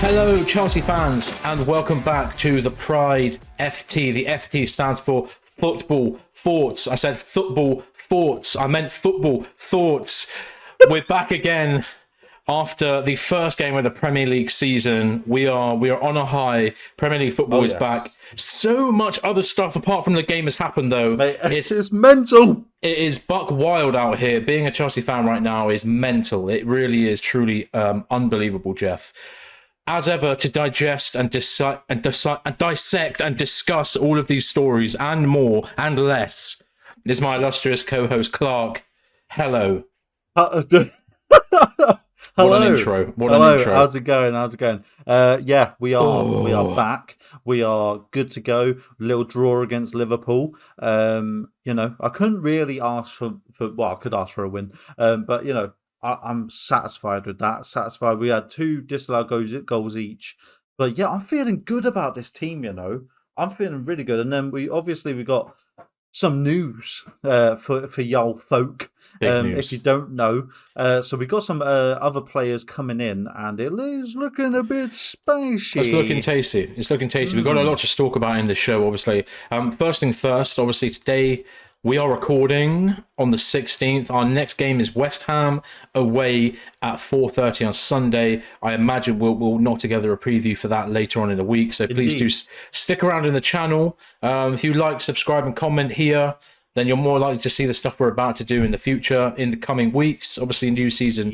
Hello, Chelsea fans, and welcome back to the Pride FT. The FT stands for Football Thoughts. I said football thoughts. I meant football thoughts. We're back again after the first game of the Premier League season. We are on a high. Premier League football is back. So much other stuff apart from the game has happened, though. Mate, it's mental. It is buck wild out here. Being a Chelsea fan right now is mental. It really is truly unbelievable, Jeff. As ever, to digest and dissect and discuss all of these stories and more and less is my illustrious co-host Clark. Hello. Hello. What an intro. Hello. How's it going? Yeah, we are back. We are good to go. Little draw against Liverpool. I couldn't really ask for I could ask for a win. But I'm satisfied with that. Satisfied. We had 2 disallowed goals each. But yeah, I'm feeling good about this team, I'm feeling really good. And then we got some news for y'all folk. If you don't know. So we got some other players coming in, and it is looking a bit spicy. It's looking tasty. We've got a lot to talk about in the show, obviously. First thing first, obviously today we are recording on the 16th. Our next game is West Ham away at 4:30 on Sunday. I imagine we'll knock together a preview for that later on in the week. So please do stick around in the channel. If you like, subscribe and comment here, then you're more likely to see the stuff we're about to do in the future, in the coming weeks. Obviously, new season,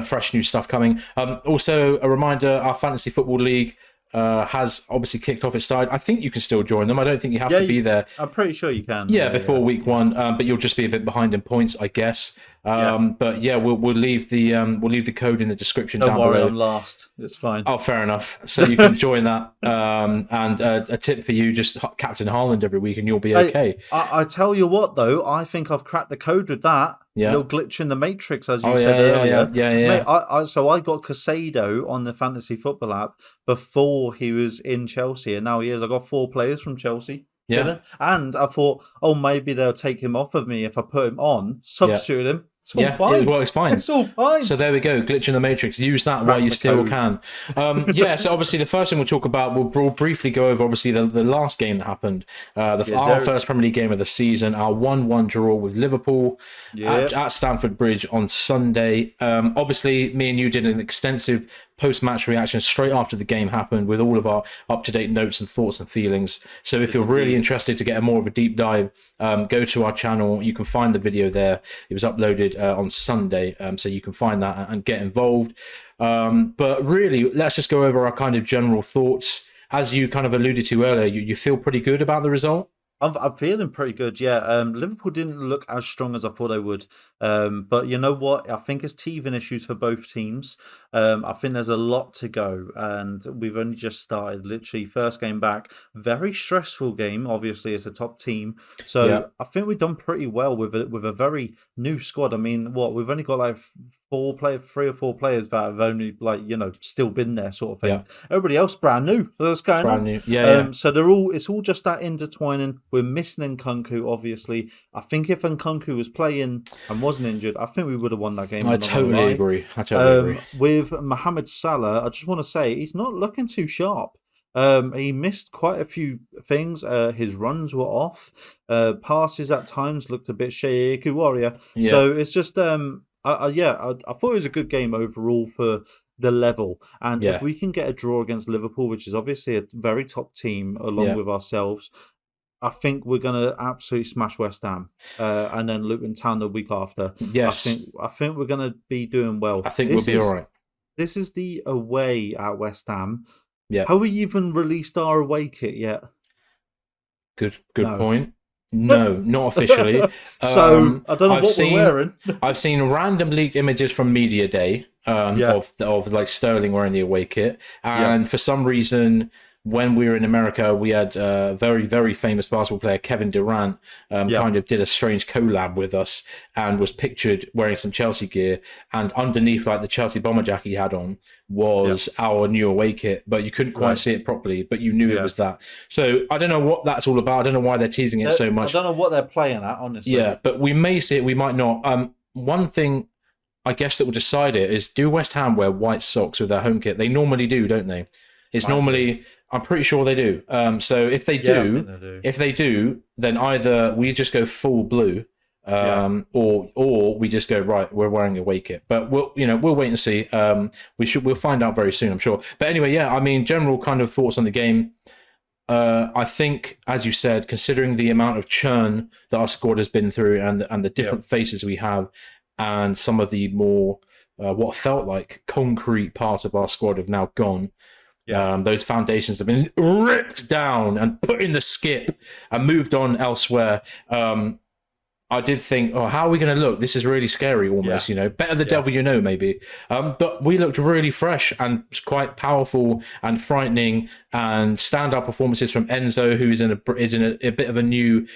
fresh new stuff coming. Also, a reminder, our Fantasy Football League has obviously kicked off its side. I think you can still join them. I don't think you have to be there. I'm pretty sure you can. Before week 1, but you'll just be a bit behind in points, I guess. But yeah, we'll leave the code in the description down below. Don't worry, I'm last. It's fine. Oh, fair enough. So you can join that. And a tip for you: just Captain Haaland every week, and you'll be okay. I tell you what, though, I think I've cracked the code with that. Yeah. Little glitch in the matrix, as you said earlier. Yeah. Mate, I got Casado on the Fantasy Football app before he was in Chelsea, and now he is. I got 4 players from Chelsea. Yeah. And I thought, maybe they'll take him off of me if I put him on, substitute him. It's all fine. It works fine. It's all fine. So there we go. Glitch in the matrix. Use that while you still can. So obviously the first thing we'll talk about, we'll briefly go over obviously the last game that happened. Our first Premier League game of the season, our 1-1 draw with Liverpool at Stamford Bridge on Sunday. Obviously, me and you did an extensive post-match reaction straight after the game happened with all of our up-to-date notes and thoughts and feelings. So if you're really interested to get more of a deep dive, go to our channel. You can find the video there. It was uploaded on Sunday, so you can find that and get involved. But really, let's just go over our kind of general thoughts. As you kind of alluded to earlier, you feel pretty good about the result? I'm feeling pretty good, yeah. Liverpool didn't look as strong as I thought they would. But you know what? I think it's teething issues for both teams. I think there's a lot to go, and we've only just started. Literally, first game back. Very stressful game. Obviously, it's a top team. So I think we've done pretty well with a very new squad. I mean, we've only got like 3 or 4 players that have only still been there, sort of thing. Yeah. Everybody else brand new. What's going on? Brand new. So it's all just that intertwining. We're missing Nkunku, obviously. I think if Nkunku was playing and wasn't injured, I think we would have won that game. I totally agree. With Mohamed Salah, I just want to say he's not looking too sharp. He missed quite a few things. His runs were off. Passes at times looked a bit shaky warrior. Yeah. So it's just I thought it was a good game overall for the level. And if we can get a draw against Liverpool, which is obviously a very top team along with ourselves, I think we're going to absolutely smash West Ham, and then Luton Town the week after. Yes, I think we're going to be doing well. I think we'll be all right. This is the away at West Ham. Yeah. Have we even released our away kit yet? Good point. No, not officially. So I don't know what we're wearing. I've seen random leaked images from Media Day of like Sterling wearing the away kit, and for some reason, when we were in America, we had a very, very famous basketball player, Kevin Durant, kind of did a strange collab with us and was pictured wearing some Chelsea gear. And underneath, like the Chelsea bomber jacket he had on, was our new away kit, but you couldn't quite see it properly, but you knew it was that. So I don't know what that's all about. I don't know why they're teasing it so much. I don't know what they're playing at, honestly. Yeah, but we may see it, we might not. One thing I guess that will decide it is, do West Ham wear white socks with their home kit? They normally do, don't they? It's normally, I'm pretty sure they do. So if they do, then either we just go full blue, or we just go, right, we're wearing a away kit. But we'll wait and see. We'll find out very soon, I'm sure. But anyway, yeah, I mean, general kind of thoughts on the game. I think, as you said, considering the amount of churn that our squad has been through and the different faces we have, and some of the more what felt like concrete parts of our squad have now gone. Those foundations have been ripped down and put in the skip and moved on elsewhere. I did think, how are we going to look? This is really scary almost, better the devil you know, maybe. But we looked really fresh and quite powerful and frightening, and stand-up performances from Enzo, who is in a bit of a new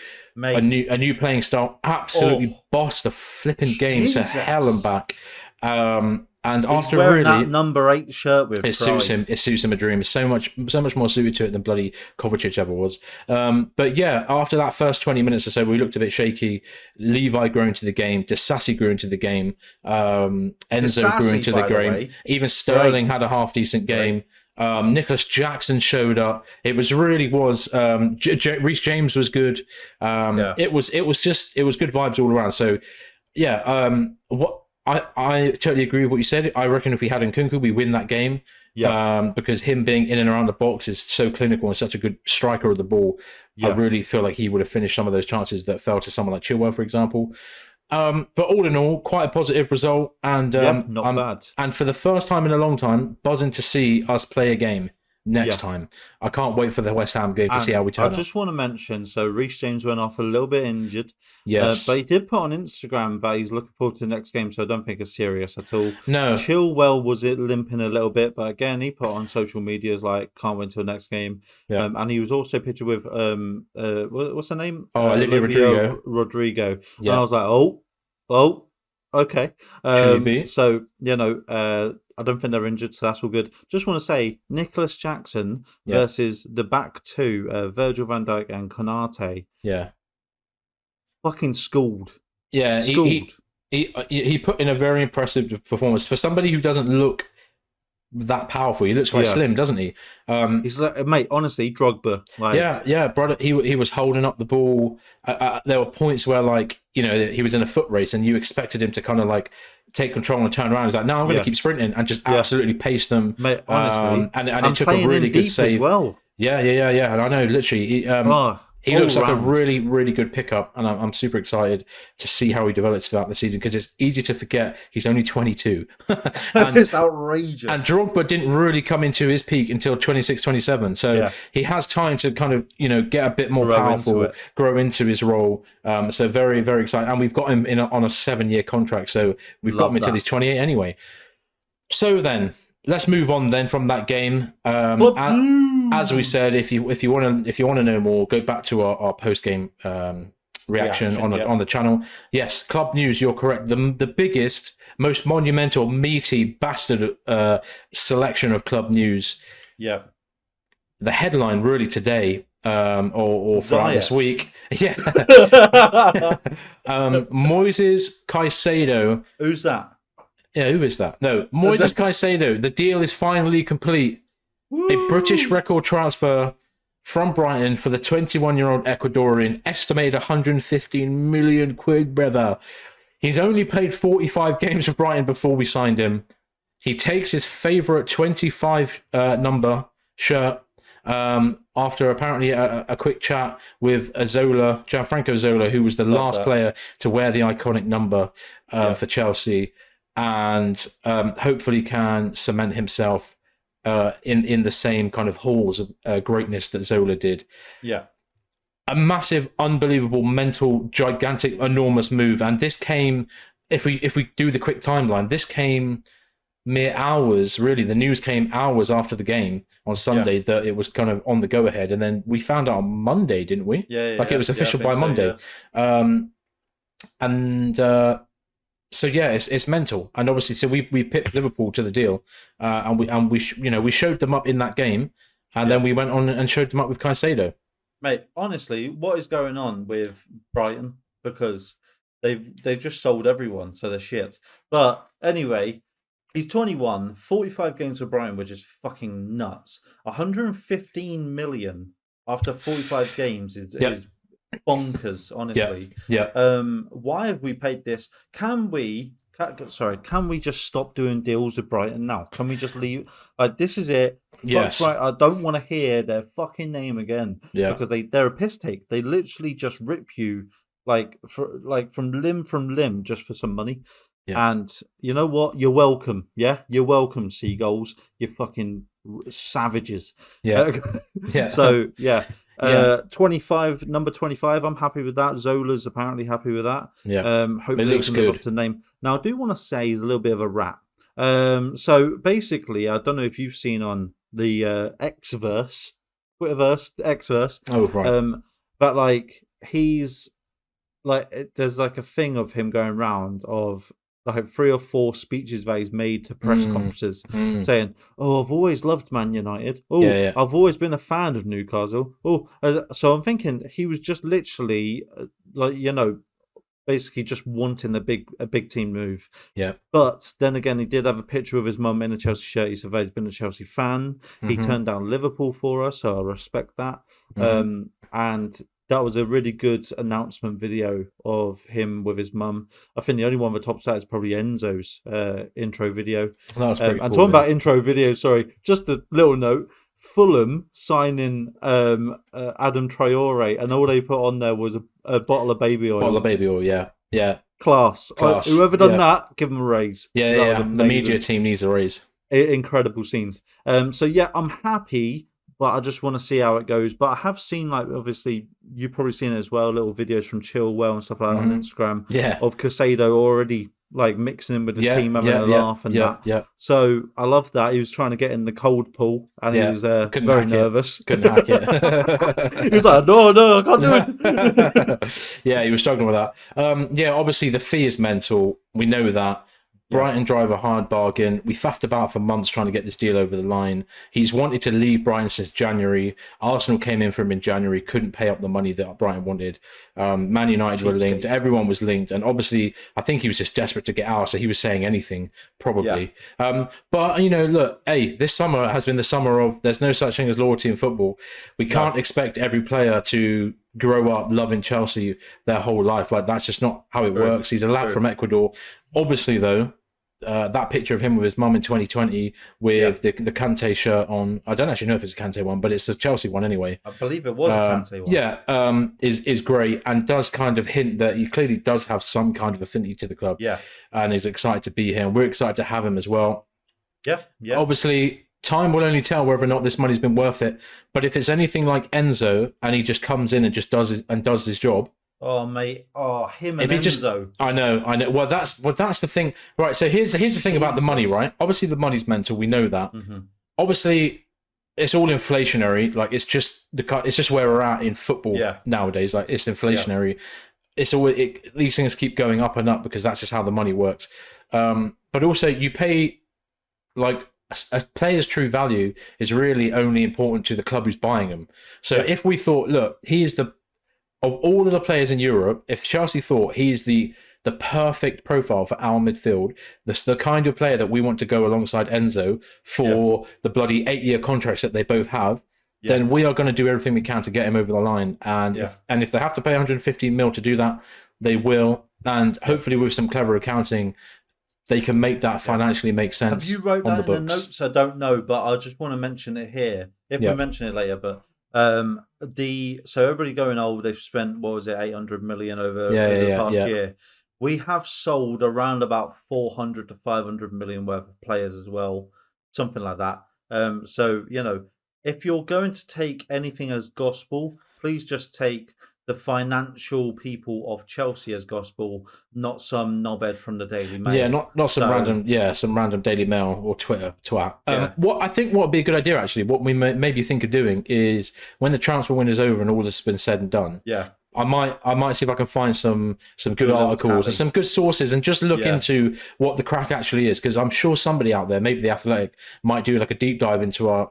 playing style. Absolutely bossed the flipping game to hell and back. And he's after wearing that number 8 shirt with it suits him. It suits him a dream. It's so much more suited to it than bloody Kovacic ever was. But yeah, after that first 20 minutes or so, we looked a bit shaky. Levi grew into the game. Disassi grew into the game. Enzo grew into the game. Even Sterling had a half decent game. Nicholas Jackson showed up. It was Reece James was good. It was good vibes all around. So yeah, I totally agree with what you said. I reckon if we had Nkunku, we win that game. Because him being in and around the box is so clinical and such a good striker of the ball. I really feel like he would have finished some of those chances that fell to someone like Chilwell, for example. But all in all, quite a positive result. And not bad. And for the first time in a long time, buzzing to see us play a game next time. I can't wait for the West Ham game to see how we turn I just want to mention, so Reece James went off a little bit injured. Yes. But he did put on Instagram that he's looking forward to the next game, so I don't think it's serious at all. No. Chilwell was limping a little bit, but again, he put on social medias like, can't wait until the next game. And he was also pictured with, what's her name? Olivia Rodrigo. Yeah. And I was like, okay. So, I don't think they're injured, so that's all good. Just want to say, Nicholas Jackson versus the back two, Virgil van Dijk and Konate. Yeah. Fucking schooled. Yeah, he put in a very impressive performance. For somebody who doesn't look that powerful, he looks quite slim, doesn't he? He's like, mate, honestly, Drogba. Brother, he was holding up the ball. There were points where, he was in a foot race and you expected him to kind of take control and turn around. He's like, no, I'm going to keep sprinting and just absolutely pace them. Mate, honestly. And it took a really good save. As well. Yeah. And I know, literally, he looks like a really, really good pickup, and I'm super excited to see how he develops throughout the season, because it's easy to forget he's only 22. And, it's outrageous. And Drogba didn't really come into his peak until 26, 27. So he has time to kind of, get a bit more powerful, grow into his role. So very, very exciting. And we've got him on a 7-year contract, so we've got him until he's 28 anyway. So then, let's move on then from that game. As we said, if you want to know more, go back to our post game reaction on the channel. Yes, club news. You're correct. The biggest, most monumental, meaty bastard selection of club news. Yeah. The headline really today, or throughout this week. Yeah. Moises Caicedo. Who's that? Yeah, who is that? No, Moises Caicedo. The deal is finally complete. Woo! A British record transfer from Brighton for the 21-year-old Ecuadorian, estimated 115 million quid, brother. He's only played 45 games for Brighton before we signed him. He takes his favourite 25 number shirt after apparently a quick chat with Gianfranco Zola, who was the last player to wear the iconic number for Chelsea, and hopefully can cement himself in the same kind of halls of greatness that Zola did. Yeah. A massive, unbelievable, mental, gigantic, enormous move. And this came, if we do the quick timeline, this came mere hours, really. The news came hours after the game on Sunday that it was kind of on the go-ahead. And then we found out on Monday, didn't we? It was official by Monday. So yeah, it's mental, and obviously, so we pipped Liverpool to the deal, and we showed them up in that game, and then we went on and showed them up with Caicedo. Mate, honestly, what is going on with Brighton? Because they've just sold everyone, so they're shit. But anyway, he's 21, 45 games for Brighton, which is fucking nuts. 115 million after 45 games is bonkers, honestly. Why have we paid this? Can we just stop doing deals with Brighton now? Can we just leave? Like, this is it. Yes. Right, I don't want to hear their fucking name again. Yeah. Because they're a piss take. They literally just rip you from limb just for some money. Yeah. And you know what? You're welcome. Yeah, you're welcome, Seagulls. You fucking savages. Yeah. Yeah. So yeah. 25, number 25. I'm happy with that. Zola's apparently happy with that. Yeah. Hopefully it looks good. Up to name. Now, I do want to say he's a little bit of a rat. So basically, I don't know if you've seen on the Xverse, Twitterverse, Xverse. Oh right. But like he's like, there's like a thing of him going around of like 3 or 4 speeches that he's made to press conferences saying, "Oh, I've always loved Man United. Oh, I've always been a fan of Newcastle. Oh," so I'm thinking he was just literally basically just wanting a big team move. Yeah. But then again, he did have a picture of his mum in a Chelsea shirt. He said he's been a Chelsea fan. He turned down Liverpool for us, so I respect that. And that was a really good announcement video of him with his mum. I think the only one with the top stat is probably Enzo's intro video. That was pretty cool. And talking about intro videos, sorry, just a little note. Fulham signing Adam Traore, and all they put on there was a bottle of baby oil. Bottle of baby oil, yeah. Class. Whoever done that, give them a raise. Yeah. The media team needs a raise. Incredible scenes. So yeah, I'm happy, but I just want to see how it goes. But I have seen, like, obviously, you've probably seen it as well, little videos from Chilwell and stuff like that on Instagram. Yeah. Of Casado already like mixing in with the team, having a laugh and that. Yeah. So I love that. He was trying to get in the cold pool and he was very nervous. Couldn't hack it. He was like, no, I can't do it. Yeah, he was struggling with that. Obviously the fee is mental. We know that. Brighton drive a hard bargain. We faffed about for months trying to get this deal over the line. He's wanted to leave Brighton since January. Arsenal came in for him in January, couldn't pay up the money that Brighton wanted. Man United were linked. Everyone was linked. And obviously, I think he was just desperate to get out, so he was saying anything, probably. Yeah. But, look, hey, this summer has been the summer of there's no such thing as loyalty in football. We can't expect every player to grow up loving Chelsea their whole life. Like, that's just not how it works. He's a lad from Ecuador. Obviously, though, that picture of him with his mum in 2020 with the Kante shirt on, I don't actually know if it's a Kante one, but it's a Chelsea one anyway. I believe it was a Kante one. Yeah, is great and does kind of hint that he clearly does have some kind of affinity to the club. Yeah. And is excited to be here. And we're excited to have him as well. Yeah. Obviously, time will only tell whether or not this money's been worth it. But if it's anything like Enzo and he just comes in and just does his job. Oh mate! Oh, him and Enzo. I know. Well, that's the thing, right? So here's the thing about the money, right? Obviously, the money's mental. We know that. Obviously, it's all inflationary. Like it's just where we're at in football nowadays. Like it's inflationary. It's always these things keep going up and up because that's just how the money works. But also, you pay like. A player's true value is really only important to the club who's buying them. So if we thought, look, he is of all of the players in Europe, if Chelsea thought he is the perfect profile for our midfield, the kind of player that we want to go alongside Enzo for the bloody 8-year contracts that they both have, then we are going to do everything we can to get him over the line. And if they have to pay 115 mil to do that, they will. And hopefully with some clever accounting, they can make that financially make sense. Have you wrote that in the notes? I don't know, but I just want to mention it here. If we mention it later, but so everybody going, they've spent 800 million over the past year. We have sold around about 400 to 500 million worth of players as well, something like that. So if you're going to take anything as gospel, please just take the financial people of Chelsea as gospel, not some knobhead from the Daily Mail. Yeah, not some random Daily Mail or Twitter twat. What I think would be a good idea, actually, what we maybe think of doing is when the transfer window is over and all this has been said and done. Yeah. I might see if I can find some good articles and some good sources and just look into what the crack actually is, because I'm sure somebody out there, maybe the Athletic, might do like a deep dive into our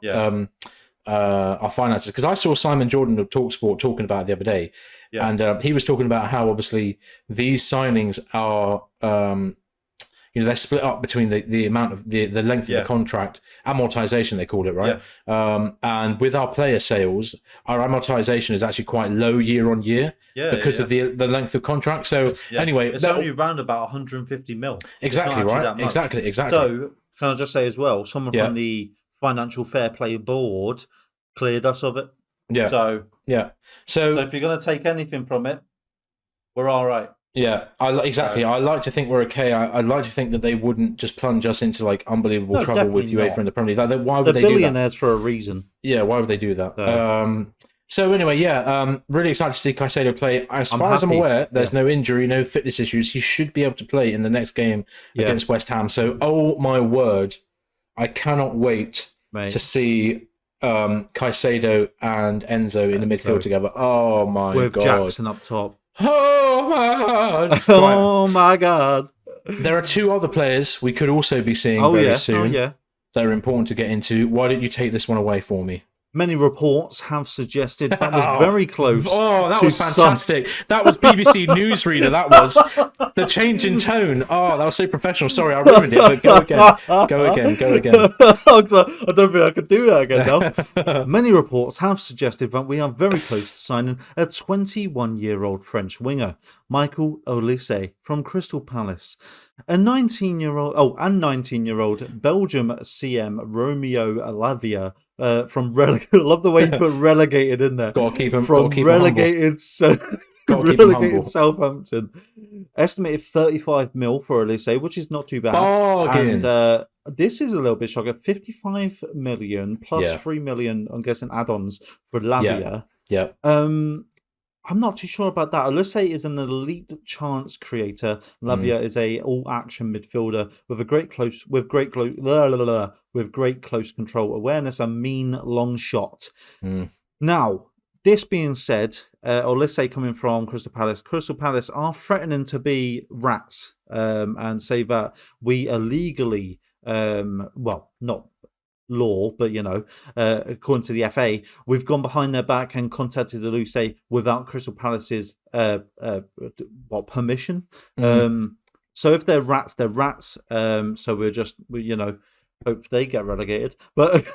our finances, because I saw Simon Jordan of Talksport talking about it the other day, and he was talking about how obviously these signings are they're split up between the amount of the length of the contract, amortization they call it, right? And with our player sales, our amortization is actually quite low year on year because of the length of contract. So anyway, it's only around about 150 mil. Exactly, right? Exactly. So can I just say as well, someone from the Financial Fair Play Board cleared us of it. So if you're going to take anything from it, we're all right. Yeah, I like to think we're okay. I'd like to think that they wouldn't just plunge us into like unbelievable trouble with UEFA and the Premier League. Why would they do that? They're billionaires for a reason. Yeah, why would they do that? So anyway, really excited to see Caicedo play. As far as I'm aware, there's no injury, no fitness issues. He should be able to play in the next game against West Ham. So, oh my word, I cannot wait to see Caicedo and Enzo in the midfield together. Oh my god, with Jackson up top. Oh my god! Oh my god! There are two other players we could also be seeing very soon. That are important to get into. Why don't you take this one away for me? Many reports have suggested that was very close. Oh, that was fantastic. That was BBC Newsreader. That was the change in tone. Oh, that was so professional. Sorry, I ruined it, but go again. Go again. I don't think I could do that again now. Many reports have suggested that we are very close to signing a 21-year-old French winger, Michael Olise from Crystal Palace. A 19-year-old Belgium CM Romeo Lavia from I love the way you put relegated in there. Got to keep him from relegated Southampton. Estimated 35 mil for Olise, which is not too bad. Bargain. And this is a little bit shocking. 55 million plus 3 million, I'm guessing, add-ons for Lavia. I'm not too sure about that. Olise is an elite chance creator. Lavia is a all-action midfielder with great close control awareness and mean long shot. Now, this being said, Olise coming from Crystal Palace are threatening to be rats and say that we illegally, not law, but according to the FA, we've gone behind their back and contacted Olise without Crystal Palace's permission. So if they're rats, they're rats. So we hope they get relegated. But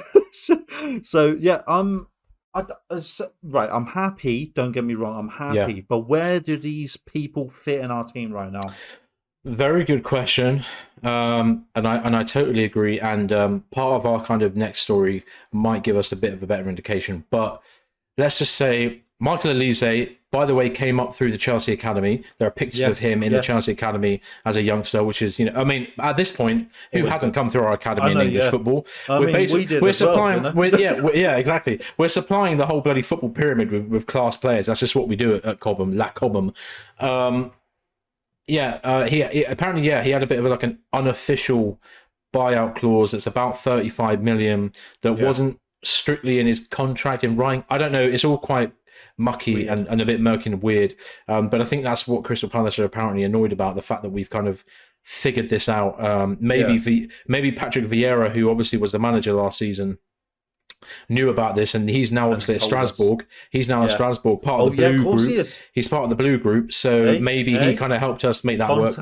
I'm happy. Don't get me wrong, I'm happy. Yeah. But where do these people fit in our team right now? Very good question, and I totally agree. And part of our kind of next story might give us a bit of a better indication. But let's just say Michael Olise, by the way, came up through the Chelsea Academy. There are pictures of him in the Chelsea Academy as a youngster, which is, at this point, who hasn't come through our academy in English football? We're supplying, exactly. We're supplying the whole bloody football pyramid with class players. That's just what we do at Cobham, Cobham. He apparently he had a bit of like an unofficial buyout clause that's about 35 million that wasn't strictly in his contract in writing. I don't know. It's all quite mucky and a bit murky and weird. But I think that's what Crystal Palace are apparently annoyed about, the fact that we've kind of figured this out. Maybe Patrick Vieira, who obviously was the manager last season, knew about this, and he's now obviously at Strasbourg. He's now at Strasbourg, part of the blue group. He's part of the blue group, so maybe he kind of helped us make that work.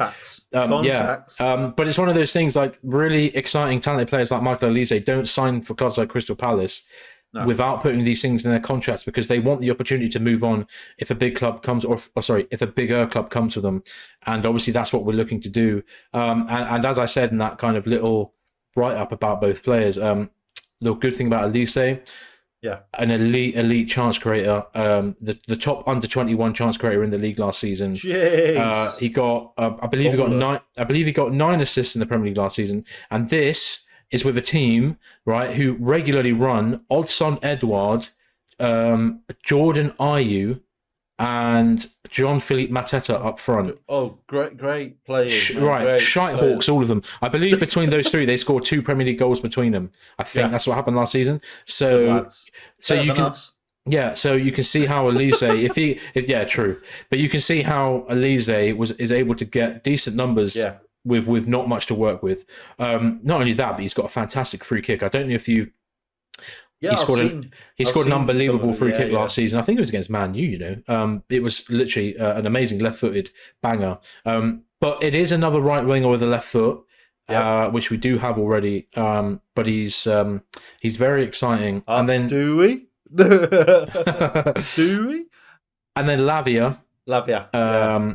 But it's one of those things, like really exciting, talented players like Michael Olise don't sign for clubs like Crystal Palace without putting these things in their contracts, because they want the opportunity to move on if a big club comes, if a bigger club comes to them, and obviously that's what we're looking to do. And as I said in that kind of little write up about both players, the good thing about Olise, an elite chance creator, the top under 21 chance creator in the league last season. He got, I believe he got 9 assists in the Premier League last season, and this is with a team who regularly run Odsonne Edouard, Jordan Ayew, and Jean-Philippe Mateta up front. Oh, great players. Shite Hawks, all of them. I believe between those three, they scored 2 Premier League goals between them. I think that's what happened last season. So you can, so you can see how Olise, true. But you can see how Olise is able to get decent numbers with not much to work with. Not only that, but he's got a fantastic free kick. I don't know if you've Yeah, he I've scored an seen unbelievable free kick yeah. last season. I think it was against Man U. It was literally an amazing left-footed banger. But it is another right winger with a left foot, which we do have already. But he's very exciting. And then do we? Do we? And then Lavia. Yeah.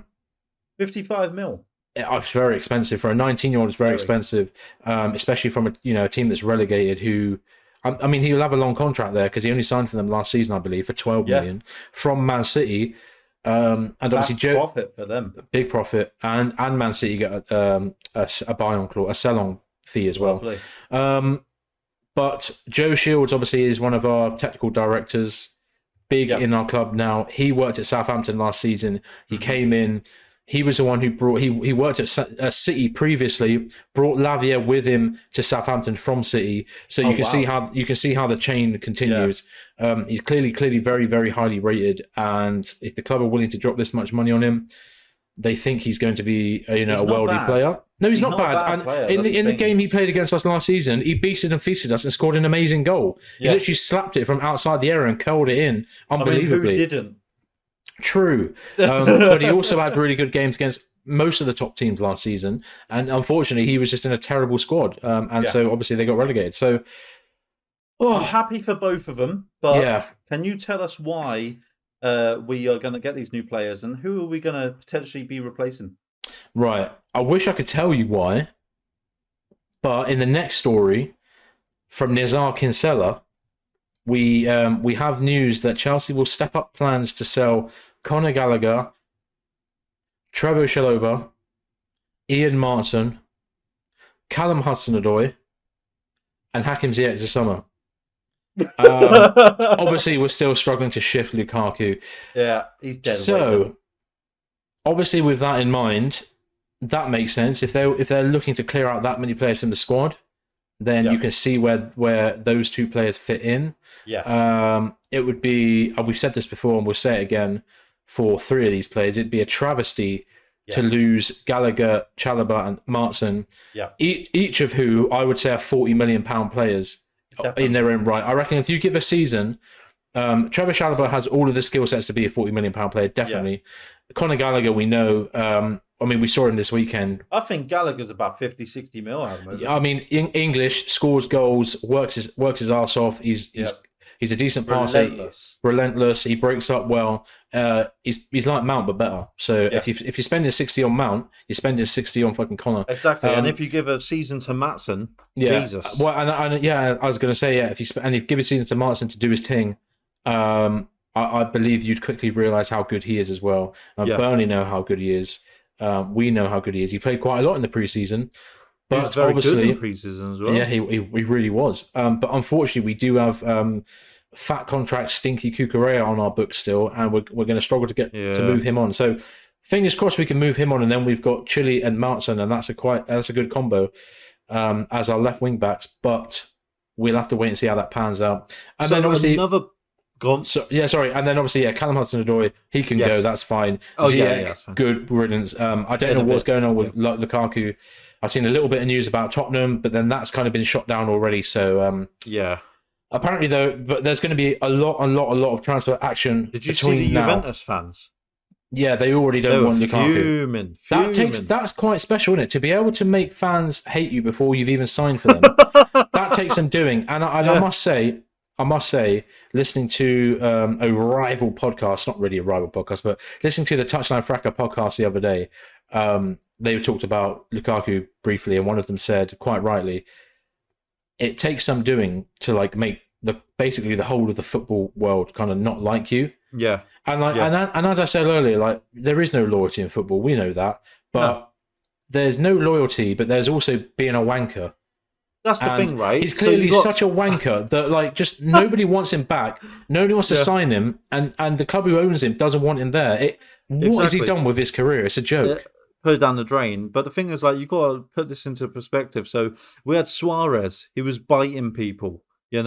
55 mil. It's very expensive for a 19-year-old. It's very expensive, especially from a team that's relegated. Who, I mean, he'll have a long contract there because he only signed for them last season, I believe, for 12 million from Man City. And obviously, profit for them, big profit, and Man City get a buy-on clause, a sell-on fee as well. But Joe Shields obviously is one of our technical directors, big in our club now. He worked at Southampton last season. He came in. He was the one who brought. He worked at City previously. Brought Lavia with him to Southampton from City, so you can see how the chain continues. Yeah. He's clearly very, very highly rated, and if the club are willing to drop this much money on him, they think he's going to be a worldly player. No, he's not bad. And in the game he played against us last season, he beasted and feasted us and scored an amazing goal. He literally slapped it from outside the area and curled it in unbelievably. Who didn't? True, but he also had really good games against most of the top teams last season, and unfortunately he was just in a terrible squad, so obviously they got relegated. So I'm happy for both of them, but can you tell us why we are going to get these new players, and who are we going to potentially be replacing? Right, I wish I could tell you why, but in the next story from Nizar Kinsella, we have news that Chelsea will step up plans to sell Conor Gallagher, Trevor Chalobah, Ian Martin, Callum Hudson-Odoi, and Hakim Ziyech this summer. Obviously, we're still struggling to shift Lukaku. Yeah, he's dead. So, obviously, with that in mind, that makes sense. If they're looking to clear out that many players from the squad, then you can see where those two players fit in. Yes. It would be, we've said this before and we'll say it again, for three of these players, it'd be a travesty to lose Gallagher, Chalobah, and Martin. Yeah. Each of who I would say are £40 million players in their own right. I reckon if you give a season, Trevor Chalobah has all of the skill sets to be a £40 million player, definitely. Yeah. Conor Gallagher, we know. I mean, we saw him this weekend. I think Gallagher's about 50, 60 mil out of him. I mean, English, scores goals, works his ass off. He's a decent passer. Relentless. He breaks up well. He's like Mount, but better. So if you're spending 60 on Mount, you're spending 60 on fucking Connor. Exactly. And if you give a season to Matson, Jesus. Well, and I was going to say, if you give a season to Matson to do his thing, I believe you'd quickly realise how good he is as well. Burnley know how good he is. We know how good he is. He played quite a lot in the preseason, but he was very obviously good in preseason as well. Yeah, he really was. But unfortunately, we do have fat contract Stinky Kukurea on our books still, and we're going to struggle to get to move him on. So fingers crossed we can move him on, and then we've got Chile and Martin, and that's a good combo as our left wing backs. But we'll have to wait and see how that pans out. And then obviously and then obviously, Callum Hudson-Odoi, he can go, that's fine. Ziyech, good riddance. I don't know what's going on with Lukaku. I've seen a little bit of news about Tottenham, but then that's kind of been shot down already. So apparently though, but there's going to be a lot of transfer action. Did you see the Juventus fans? Yeah, they already don't want Lukaku. Fuming. That's quite special, isn't it? To be able to make fans hate you before you've even signed for them. That takes some doing. And I must say, listening to a rival podcast, not really a rival podcast, but listening to the Touchline Fracas podcast the other day, they talked about Lukaku briefly, and one of them said, quite rightly, it takes some doing to make basically the whole of the football world kind of not like you. Yeah. And and as I said earlier, there is no loyalty in football. We know that, but there's no loyalty, but there's also being a wanker. That's the thing, right? He's clearly such a wanker that just nobody wants him back. Nobody wants to sign him, and the club who owns him doesn't want him there. What has he done with his career? It's a joke. Put it down the drain. But the thing is, you've got to put this into perspective. So we had Suarez. He was biting people, We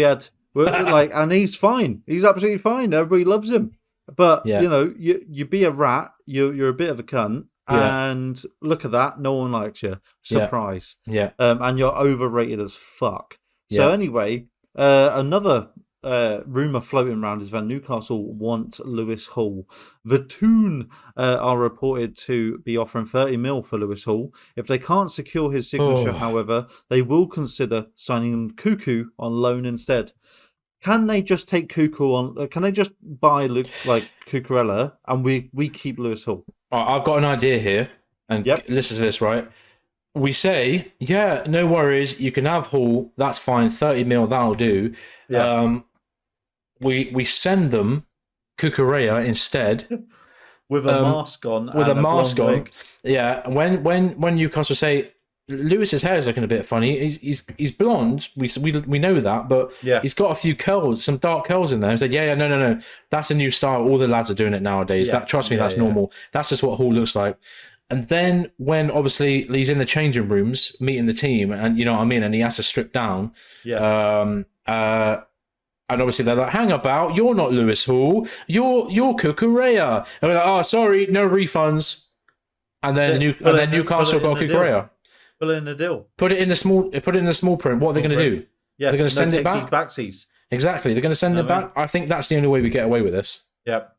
had, and he's fine. He's absolutely fine. Everybody loves him. But, you be a rat. You're a bit of a cunt. Yeah. And look at that, no one likes you. Surprise. Yeah. And you're overrated as fuck. So anyway, Another rumour floating around is that Newcastle want Lewis Hall. The Toon are reported to be offering 30 mil for Lewis Hall. If they can't secure his signature, however, they will consider signing Cuckoo on loan instead. Can they just take Cuckoo on? Can they just buy Cucurella and we keep Lewis Hall? I've got an idea here, and listen to this, right? We say, yeah, no worries, you can have Hall, that's fine, 30 mil, that'll do. Yeah. We send them Cucurella instead. With a mask on. With a mask on. Wig. Yeah. When Newcastle say Lewis's hair is looking a bit funny, he's blonde. We know that, but he's got a few curls, some dark curls in there. I said, no. That's a new style. All the lads are doing it nowadays. Trust me, that's normal. That's just what Hall looks like. And then when obviously he's in the changing rooms meeting the team, and you know what I mean, and he has to strip down. Yeah. And obviously they're like, hang about, you're not Lewis Hall, you're Cucurella. And we're like, oh, sorry, no refunds. And then Newcastle got Cucurella. Put it in the deal. Put it in the small print. What are they going to do? Yeah, they're going to send it back. Backsies. Exactly, they're going to send it back. I think that's the only way we get away with this. Yep.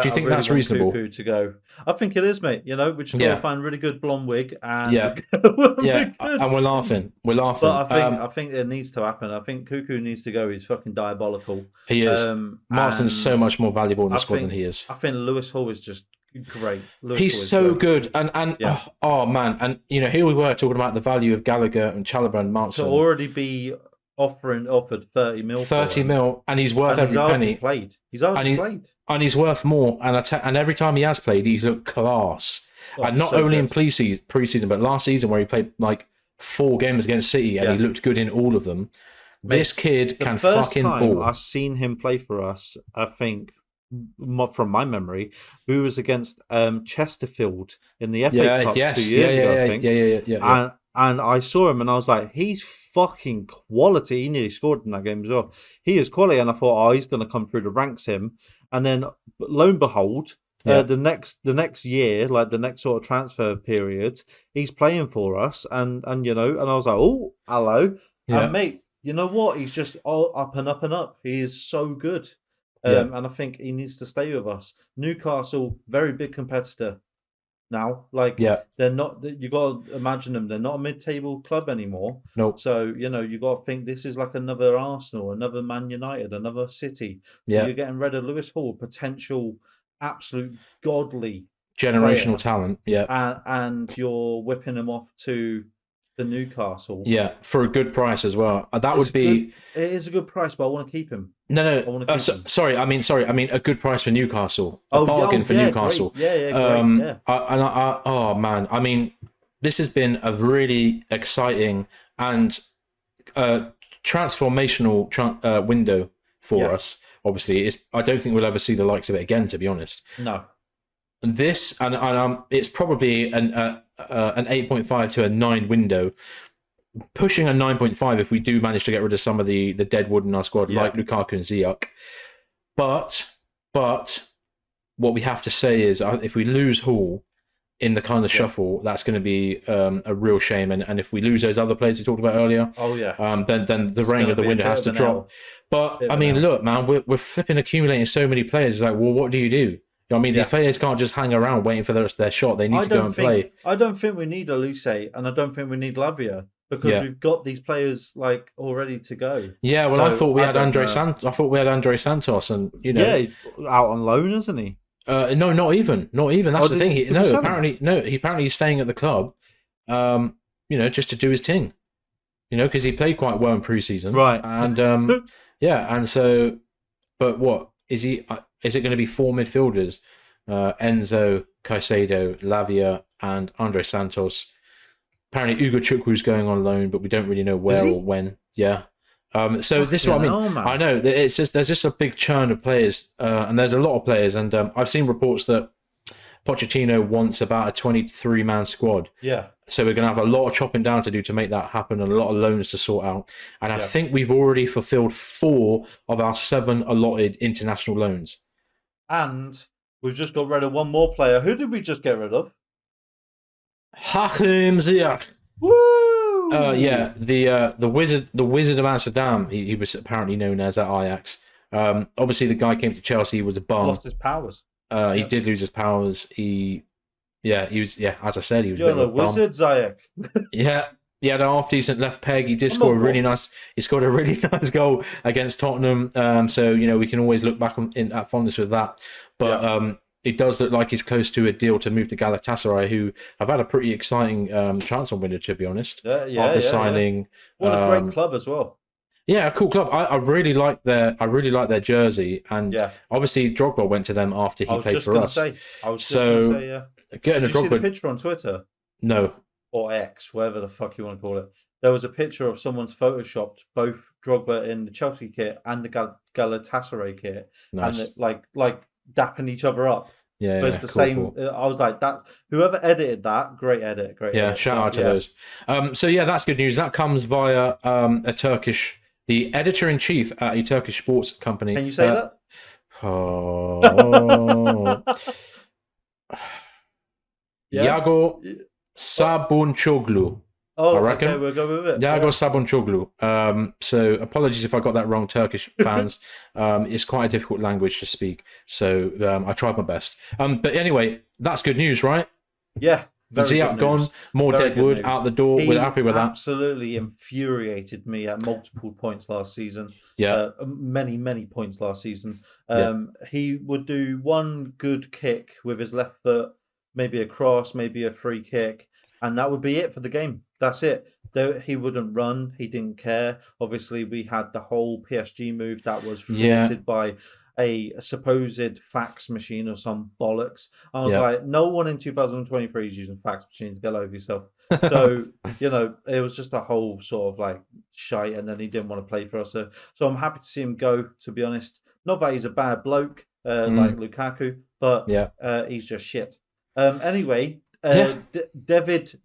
Do you think really that's reasonable? Cuckoo to go. I think it is, mate. You know, we just got to find a really good blonde wig, and and we're laughing. But I think it needs to happen. I think Cuckoo needs to go. He's fucking diabolical. He is. Marston's so much more valuable in the squad than he is. I think Lewis Hall is just great. He's so good, and oh man, and you know, here we were talking about the value of Gallagher and Chalobah and Marston to already be offered 30 mil. 30 mil, and he's worth every penny. He's already played. And he's worth more. And every time he has played, he's looked class. And not only in pre-season, but last season where he played like 4 games against City and he looked good in all of them. This kid can fucking ball. The first time I've seen him play for us, I think, from my memory, who was against Chesterfield in the FA Cup 2 years ago, I think. Yeah. And I saw him and I was like, he's fucking quality. He nearly scored in that game as well. He is quality. And I thought, he's going to come through the ranks, him. And then, lo and behold, the next year, like the next sort of transfer period, he's playing for us. And you know, and I was like, oh, hello. Yeah. And mate, you know what? He's just all up and up and up. He is so good. And I think he needs to stay with us. Newcastle, very big competitor now. They're not, you got to imagine them, they're not a mid-table club anymore. Nope. So, you know, you got to think this is like another Arsenal, another Man United, another City. Yeah. You're getting rid of Lewis Hall, potential absolute godly generational talent. Yeah. And you're whipping him off to the Newcastle. Yeah, for a good price as well. It is a good price, but I want to keep him. No. Sorry. I mean, a good price for Newcastle. A bargain for Newcastle. Great. Oh man, I mean, this has been a really exciting and transformational window for us. Obviously, I don't think we'll ever see the likes of it again. To be honest. No. This and it's probably an 8.5 to a 9 window, pushing a 9.5 if we do manage to get rid of some of the dead wood in our squad, like Lukaku and Ziyech. But what we have to say is, if we lose Hall in the kind of shuffle, that's going to be a real shame. And if we lose those other players we talked about earlier, then the rating of the window has to drop. But I mean, look, man, we're flipping accumulating so many players. It's like, well, what do you do? You know what I mean, these players can't just hang around waiting for their shot. They need to go and play. I don't think we need Olise, and I don't think we need Lavia, because we've got these players like all ready to go. Yeah, well, I thought we had Andre Santos. I thought we had Andre Santos, and you know, out on loan, isn't he? No, not even. That's the thing. Apparently he's staying at the club. You know, just to do his thing. You know, because he played quite well in pre-season, right? And and so, but what is he? Is it going to be 4 midfielders? Enzo, Caicedo, Lavia, and Andre Santos. Apparently, Ugo Chukwu's going on loan, but we don't really know where or when. Yeah. So this is what I mean. I know there's just a big churn of players, and there's a lot of players, and I've seen reports that Pochettino wants about a 23-man squad. Yeah. So we're going to have a lot of chopping down to do to make that happen, and a lot of loans to sort out. And I think we've already fulfilled 4 of our 7 allotted international loans. And we've just got rid of one more player. Who did we just get rid of? Hakim Ziyech. Woo! Yeah, the Wizard of Amsterdam. He was apparently known as at Ajax. Obviously, the guy came to Chelsea. He was a bum. Lost his powers. He did lose his powers. He was. Yeah, as I said, he was. You're a bit of a bum. wizard, Ziyech. Yeah. He had a half decent left peg. He did score a really nice. He scored a really nice goal against Tottenham. So we can always look back at fondness with that. But it does look like he's close to a deal to move to Galatasaray, who have had a pretty exciting transfer window, to be honest. After signing, what a great club as well. Yeah, a cool club. I really like their jersey, and obviously Drogba went to them after he played for us. I was just going to say, yeah. Getting Did a you see the Drogba picture on Twitter? No. Or X, whatever the fuck you want to call it. There was a picture of someone's photoshopped both Drogba in the Chelsea kit and the Galatasaray kit, Nice. And like dapping each other up. Yeah, but it's the same. Cool. I was like, that. Whoever edited that, great edit, great. Yeah, edit. Shout out to those. So that's good news. That comes via the editor-in-chief at a Turkish sports company. Can you say that? Oh. Yago Sabunçoglu. I reckon. Okay, we'll go with it. Yago Sabunçoglu. So apologies if I got that wrong, Turkish fans. It's quite a difficult language to speak, so I tried my best. But anyway, that's good news, right? Yeah. Ziyech gone, more Deadwood out the door. We're happy with that. Absolutely infuriated me at multiple points last season. Yeah. Many points last season. He would do one good kick with his left foot, maybe a cross, maybe a free kick, and that would be it for the game. That's it. Though he wouldn't run, he didn't care. Obviously, we had the whole PSG move that was thwarted by a supposed fax machine or some bollocks. I was like, no one in 2023 is using fax machines. Get over yourself. So, it was just a whole sort of like shite, and then he didn't want to play for us. So I'm happy to see him go, to be honest. Not that he's a bad bloke like Lukaku, but he's just shit. Anyway, David. David.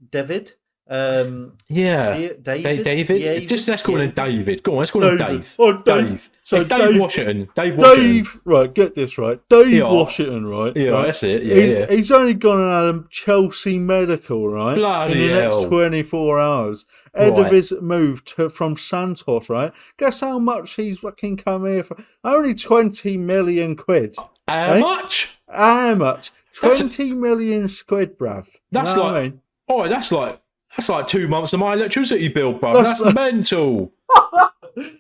Just let's call him David. Go on, let's call him Dave. Oh, Dave. So it's Dave Washington. Dave Washington. Right, get this right. Dave Washington, right? Yeah, right? That's it. Yeah, he's only gone and had a Chelsea medical, right? Bloody in the next 24 hours. Head of his move from Santos, right? Guess how much he's fucking come here for? Only 20 million quid. How much? How much? 20 million quid, bruv. That's like, I mean? Oh, that's like 2 months of my electricity bill, bruv. That's mental.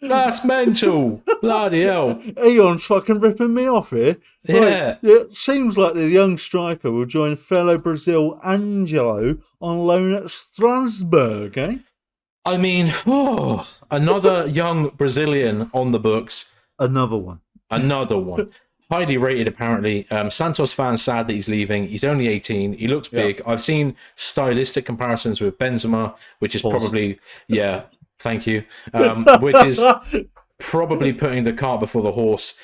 That's mental. Bloody hell. Eon's fucking ripping me off here. Yeah. Like, it seems like the young striker will join fellow Brazil Angelo on loan at Strasbourg, eh? I mean, another young Brazilian on the books. Another one. Highly rated, apparently. Santos fans sad that he's leaving. He's only 18. He looks big. I've seen stylistic comparisons with Benzema, which is probably, thank you, which is probably putting the cart before the horse.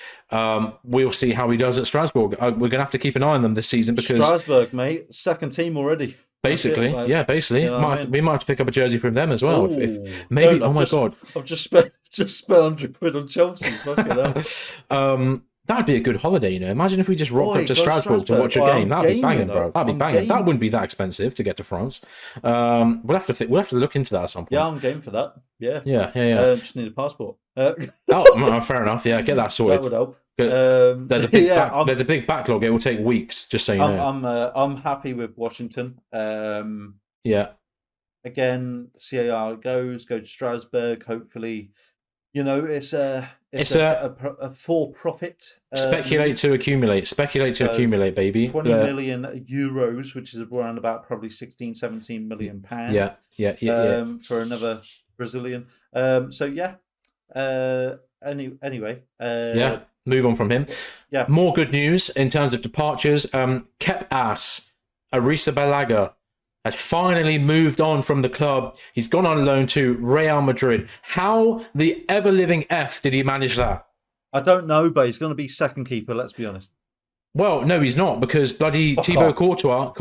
We'll see how he does at Strasbourg. We're going to have to keep an eye on them this season because Strasbourg, mate, second team already. Basically, basically. We might have to pick up a jersey from them as well. If maybe, my God. I've just spent 100 quid on Chelsea. Fucking hell. That'd be a good holiday, Imagine if we just rocked up to Strasbourg to watch a game. That'd be banging, bro. That'd be banging. That wouldn't be that expensive to get to France. We'll have to look into that at some point. Yeah, I'm game for that. Yeah. Just need a passport. Fair enough. Yeah, get that sorted. That would help. There's a big backlog. It will take weeks. Just so you know. I'm happy with Washington. Again, see how it goes. Go to Strasbourg. Hopefully, it's a for-profit. Speculate to accumulate, baby. 20 million euros, which is around about probably 16, 17 million pounds. For another Brazilian. Anyway. Move on from him. Yeah. More good news in terms of departures. Kep Ass, Arrizabalaga, has finally moved on from the club. He's gone on loan to Real Madrid. How the ever-living F did he manage that? I don't know, but he's going to be second keeper, let's be honest. Well, no, he's not, because bloody Thibaut Courtois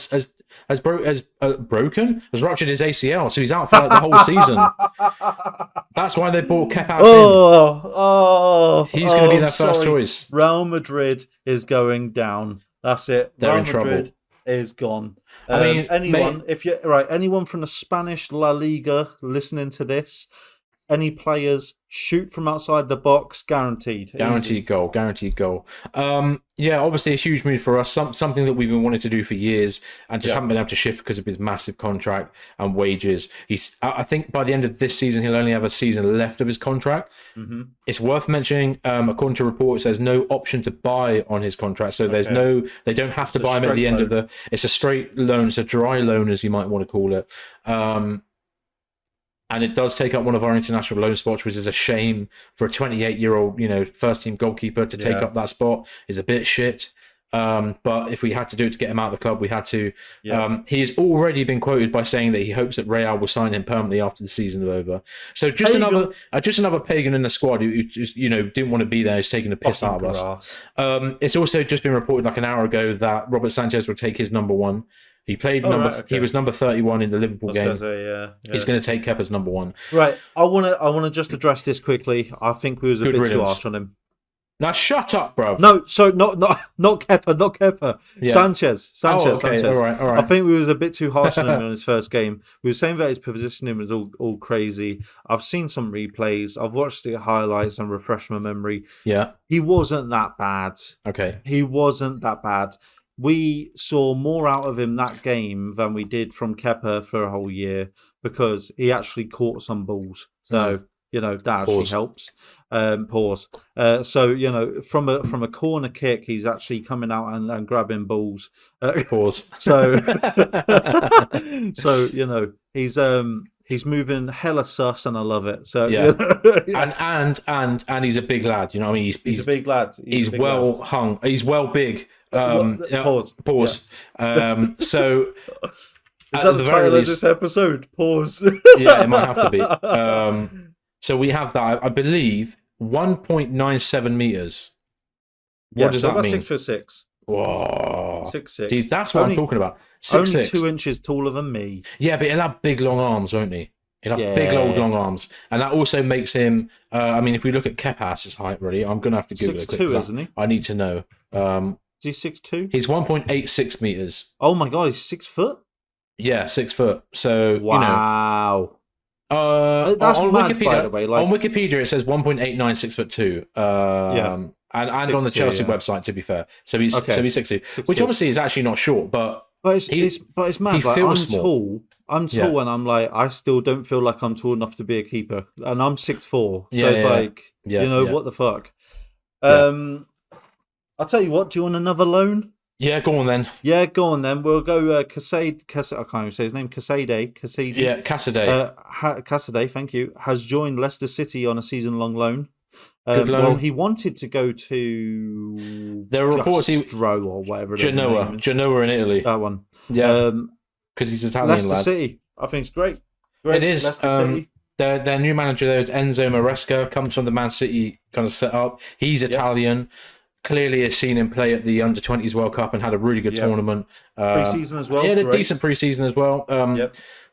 has ruptured his ACL, so he's out for like the whole season. That's why they brought Kepa in. He's going to be their first choice. Real Madrid is going down. That's it. They're Real in trouble. Madrid is gone. I mean, anyone, if you right, anyone from the Spanish La Liga listening to this, any players shoot from outside the box, guaranteed. Guaranteed goal, guaranteed goal. Yeah, obviously a huge move for us. Something that we've been wanting to do for years and just haven't been able to shift because of his massive contract and wages. I think by the end of this season, he'll only have a season left of his contract. Mm-hmm. It's worth mentioning, according to reports, there's no option to buy on his contract. So there's they don't have to buy him at the end of it's a straight loan. It's a dry loan, as you might want to call it. And it does take up one of our international loan spots, which is a shame for a 28-year-old, first-team goalkeeper to take up that spot is a bit shit. But if we had to do it to get him out of the club, we had to. Yeah. He's already been quoted by saying that he hopes that Real will sign him permanently after the season is over. So just another pagan in the squad who just, didn't want to be there, who's taking the piss out of us. It's also just been reported like an hour ago that Robert Sanchez will take his number one. He played He was number 31 in the Liverpool game. He's going to take Kepa's number one. Right. I want to just address this quickly. I think we was a bit too harsh on him. Now shut up, bro. No, so not Kepa. Yeah. Sanchez. Sanchez. All right. I think we was a bit too harsh on him in his first game. We were saying that his positioning was all crazy. I've seen some replays. I've watched the highlights and refreshed my memory. Yeah. He wasn't that bad. Okay. He wasn't that bad. We saw more out of him that game than we did from Kepa for a whole year because he actually caught some balls. So, that actually helps. Pause. So, from a corner kick, he's actually coming out and grabbing balls. Pause. So, he's moving hella sus, and I love it. So and he's a big lad. You know what I mean? He's a big lad. He's well lad. Hung. He's well big. Pause. Yeah. So is that the title of this episode? Pause. Yeah, it might have to be. So we have that. I believe 1.97 meters. What does that mean? 6'6". Whoa. 6'6". Dude, that's what I'm talking about. 6'6". Only 2 inches taller than me. Yeah, but he'll have big long arms, won't he? He'll have big old long arms, and that also makes him. If we look at Kepa's height, really, I'm gonna have to Google 6'2", isn't he? I need to know. Is he 6'2"? He's 1.86 meters. Oh my god, he's 6 foot. Yeah, 6 foot. So wow. That's on mad, Wikipedia. By the way, on Wikipedia, it says 1.89, 6'2". And on the Chelsea website, to be fair, so he's 6'2", which obviously is actually not short, but it's mad. Like, I'm tall. I'm tall, and I'm like, I still don't feel like I'm tall enough to be a keeper, and I'm 6'4". So it's what the fuck. I'll tell you what. Do you want another loan? Yeah, go on then. Yeah, go on then. We'll go Casade. I can't even say his name. Casade. Yeah, Casade. Casade, thank you. Has joined Leicester City on a season-long loan. Good loan. Well, he wanted to go to. There are reports or whatever. Genoa in Italy. That one. Yeah. Because he's Italian. Leicester lad. City. I think it's great. It is. Leicester City. Their new manager there is Enzo Maresca. Comes from the Man City kind of setup. He's Italian. Clearly has seen him play at the Under-20s World Cup and had a really good tournament. Pre-season as well. He had a decent pre-season as well.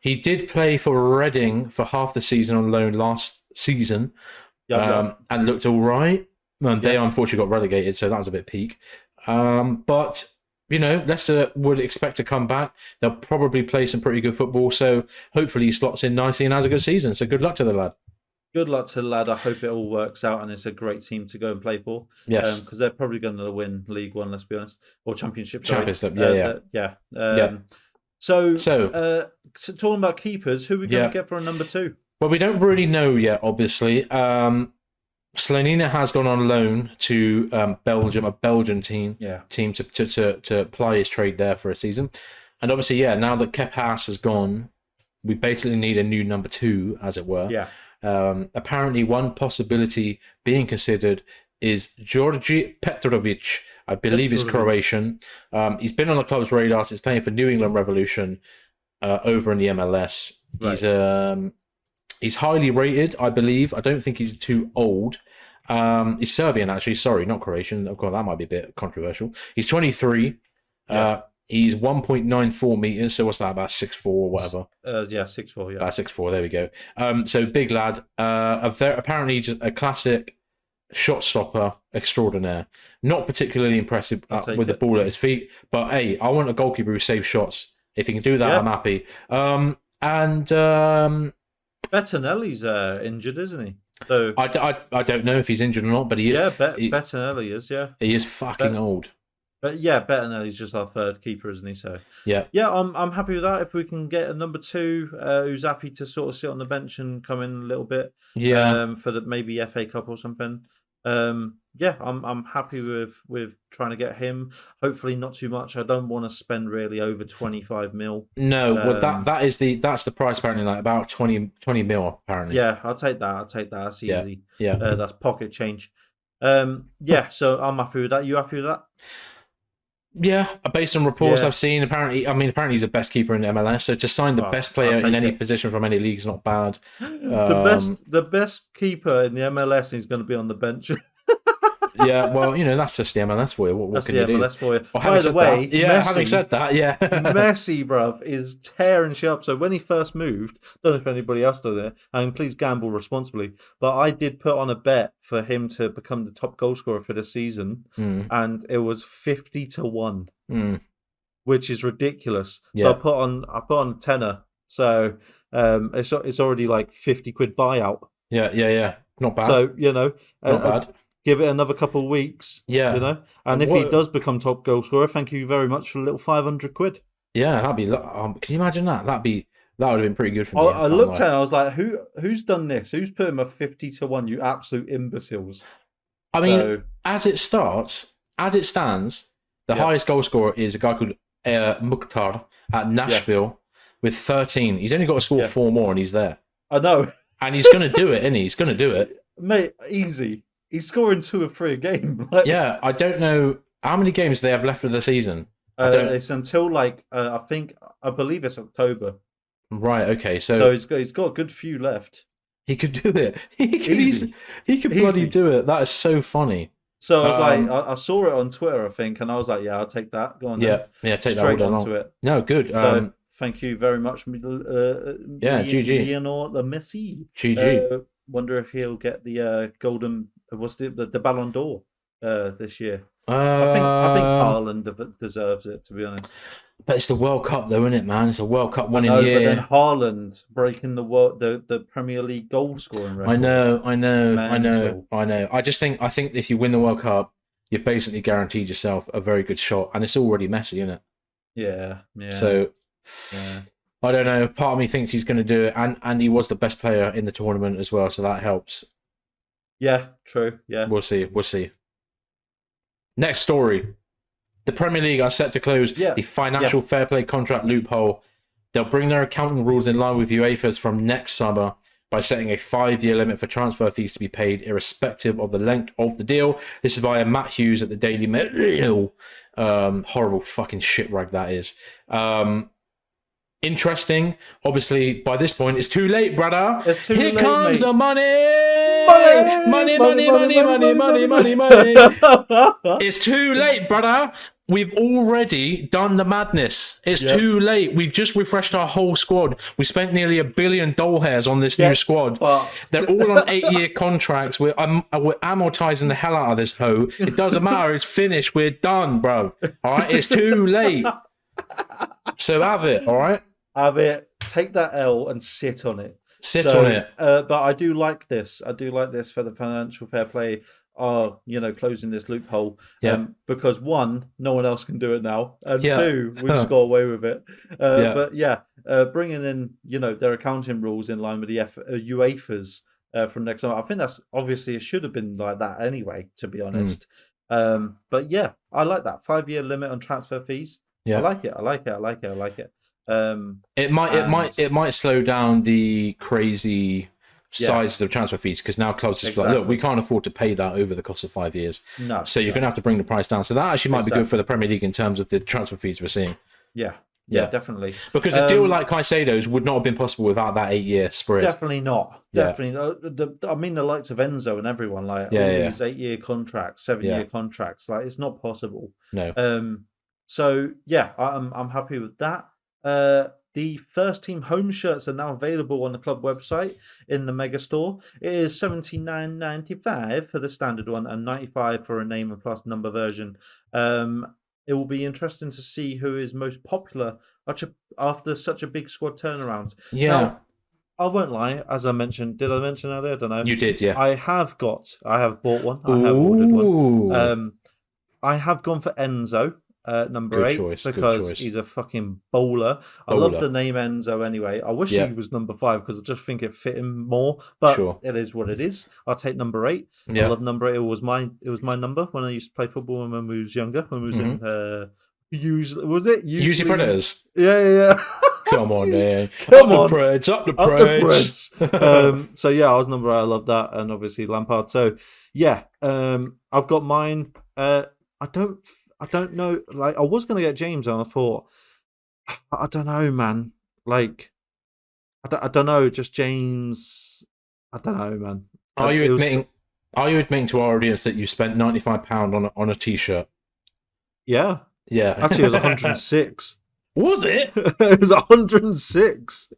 He did play for Reading for half the season on loan last season and looked all right. And they unfortunately got relegated, so that was a bit peak. But, Leicester would expect to come back. They'll probably play some pretty good football, so hopefully he slots in nicely and has a good season. So good luck to the lad. Good luck to the lad. I hope it all works out and it's a great team to go and play for. Yes. Because they're probably going to win League One, let's be honest. Or Championship. Championship, So talking about keepers, who are we going to get for a number 2? Well, we don't really know yet, obviously. Slonina has gone on loan to Belgium, a Belgian team to ply his trade there for a season. And obviously, now that Kepas has gone, we basically need a new number 2, as it were. Yeah. Apparently, one possibility being considered is Georgi Petrovic. I believe he's Croatian. He's been on the club's radar since playing for New England Revolution over in the MLS. Right. He's highly rated, I believe. I don't think he's too old. He's Serbian, actually. Sorry, not Croatian. Of course, that might be a bit controversial. He's 23. He's 1.94 meters, so what's that, about 6'4" or whatever? 6'4", yeah. About 6'4", there we go. So big lad. Apparently just a classic shot stopper extraordinaire. Not particularly impressive with the it. ball at his feet, but hey, I want a goalkeeper who saves shots. If he can do that, Yeah. I'm happy. And Bettinelli's injured, isn't he? So I don't know if he's injured or not, but he is. yeah, Bettinelli is. Yeah, he is fucking old. But yeah, Bettinelli's just our third keeper, isn't he? So Yeah, I'm happy with that. If we can get a number 2 who's happy to sort of sit on the bench and come in a little bit, for the maybe FA Cup or something. I'm happy with trying to get him. Hopefully not too much. I don't want to spend really over 25 mil. No, well that's the price apparently, like about 20 mil apparently. Yeah, I'll take that. That's easy. Yeah. That's pocket change. So I'm happy with that. You happy with that? Yeah, based on reports I've seen, apparently he's the best keeper in MLS. So to sign the best player in any position from any league is not bad. The best keeper in the MLS is going to be on the bench. Yeah, well, that's just the MLS for you. What can you do? That's the MLS for you. Well, by the way, having said that, Messi, bruv, is tearing shit up. So when he first moved, don't know if anybody else does it, and please gamble responsibly, but I did put on a bet for him to become the top goal scorer for the season, and it was 50-1, which is ridiculous. So I put on a tenner. So it's already like 50 quid buyout. Yeah. Not bad. So not bad. Give it another couple of weeks, and if he does become top goal scorer, thank you very much for a little 500 quid. Yeah, that'd be. Can you imagine that? That would have been pretty good for me. I looked at it, I was like, who's done this? Who's put him a 50-1? You absolute imbeciles. I mean, as it stands, the highest goal scorer is a guy called Mukhtar at Nashville with 13. He's only got to score 4 more, and he's there. I know, and he's going to do it, isn't he? He's going to do it, mate. Easy. He's scoring 2 or 3 a game. Yeah, I don't know how many games they have left of the season. It's until I believe it's October. Right. Okay. So he's got a good few left. He could do it. He could bloody do it. That is so funny. So I was I saw it on Twitter, I think, and I was like, yeah, I'll take that. Go on. Yeah, take straight that all onto it. No, good. Thank you very much. GG. Leonor the Messi. GG. Wonder if he'll get the golden. What's the Ballon d'Or this year? I think Haaland deserves it, to be honest. But it's the World Cup, though, isn't it, man? It's a World Cup winning year. But then Haaland breaking the Premier League goal scoring record. I know. I think if you win the World Cup, you basically guaranteed yourself a very good shot, and it's already Messi, isn't it? Yeah. So, I don't know. Part of me thinks he's going to do it, and he was the best player in the tournament as well, so that helps. Yeah, true. Yeah, we'll see. Next story: the Premier League are set to close the financial fair play contract loophole. They'll bring their accounting rules in line with UEFA's from next summer by setting a 5-year limit for transfer fees to be paid, irrespective of the length of the deal. This is via Matt Hughes at the Daily Mail. Horrible fucking shit rag that is. Interesting. Obviously, by this point, it's too late, brother. Here comes the money. Money. It's too late, brother. We've already done the madness. It's too late. We've just refreshed our whole squad. We spent nearly $1 billion doll hairs on this new squad. They're all on 8-year contracts. We're amortizing the hell out of this hoe. It doesn't matter. It's finished. We're done, bro. All right? It's too late. So have it, all right? Have it. Take that L and sit on it. Sit on it. But I do like this. I do like this for the financial fair play. Closing this loophole. Because 1, no one else can do it now, and 2, we just got away with it. But bringing in their accounting rules in line with the UEFA's from next summer. I think that's obviously it should have been like that anyway, to be honest. But yeah, I like that 5-year limit on transfer fees. Yeah, I like it. It might slow down the crazy size of transfer fees because now clubs are like, look, we can't afford to pay that over the cost of 5 years. No, so you're going to have to bring the price down. So that actually might be good for the Premier League in terms of the transfer fees we're seeing. Yeah, definitely. Because a deal like Caicedo's would not have been possible without that 8-year spread. Definitely not. Definitely not. I mean, the likes of Enzo and everyone, like all these 8-year contracts, 7-year contracts, like it's not possible. No. So yeah, I'm happy with that. The first team home shirts are now available on the club website in the mega store. It is $79.95 for the standard one and $95 for a name and plus number version. It will be interesting to see who is most popular after such a big squad turnaround. Yeah. Now, I won't lie, as I mentioned, did I mention earlier? I don't know. You did, yeah. I have bought one. I have ordered one. I have gone for Enzo. Number Good 8 choice, because he's a fucking bowler. I love the name Enzo anyway. I wish he was number 5 because I just think it fit him more. But it is what it is. I'll take number 8. I love number 8. It was my number when I used to play football when we was younger. When we was in Usually Predators. Yeah. Come on, man. Come up on. The Preds, up the Preds. So yeah, I was number 8. I love that, and obviously Lampard. So yeah, I've got mine. I don't know. Like, I was going to get James, and I thought, I don't know, man. Like, I don't know. Just James. I don't know, man. Are you admitting to our audience that you spent £95 on a t-shirt? Yeah. Yeah. Actually, it was 106. Was it? It was 106.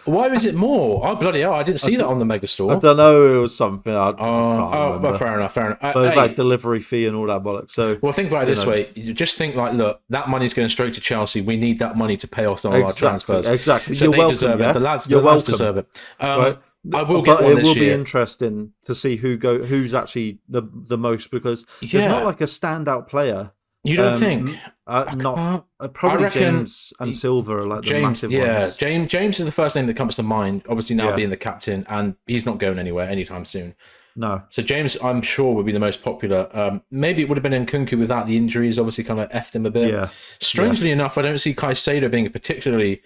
Why was it more? Oh, bloody hell. I didn't see that on the mega store. I don't know. It was something. But fair enough. But it was like delivery fee and all that bollocks. So, well, think about it this way. You just think like, look, that money's going straight to Chelsea. We need that money to pay off all our transfers. Exactly. So they deserve it. The lads deserve it. Right? I will get one this year. It will be interesting to see who's actually the most, because there's not like a standout player. You don't think? Probably James and Silva are like the massive ones. James is the first name that comes to mind, obviously now being the captain, and he's not going anywhere anytime soon. No. So James, I'm sure, would be the most popular. Maybe it would have been Nkunku without the injuries, obviously kind of effed him a bit. Yeah. Strangely enough, I don't see Caicedo being a particularly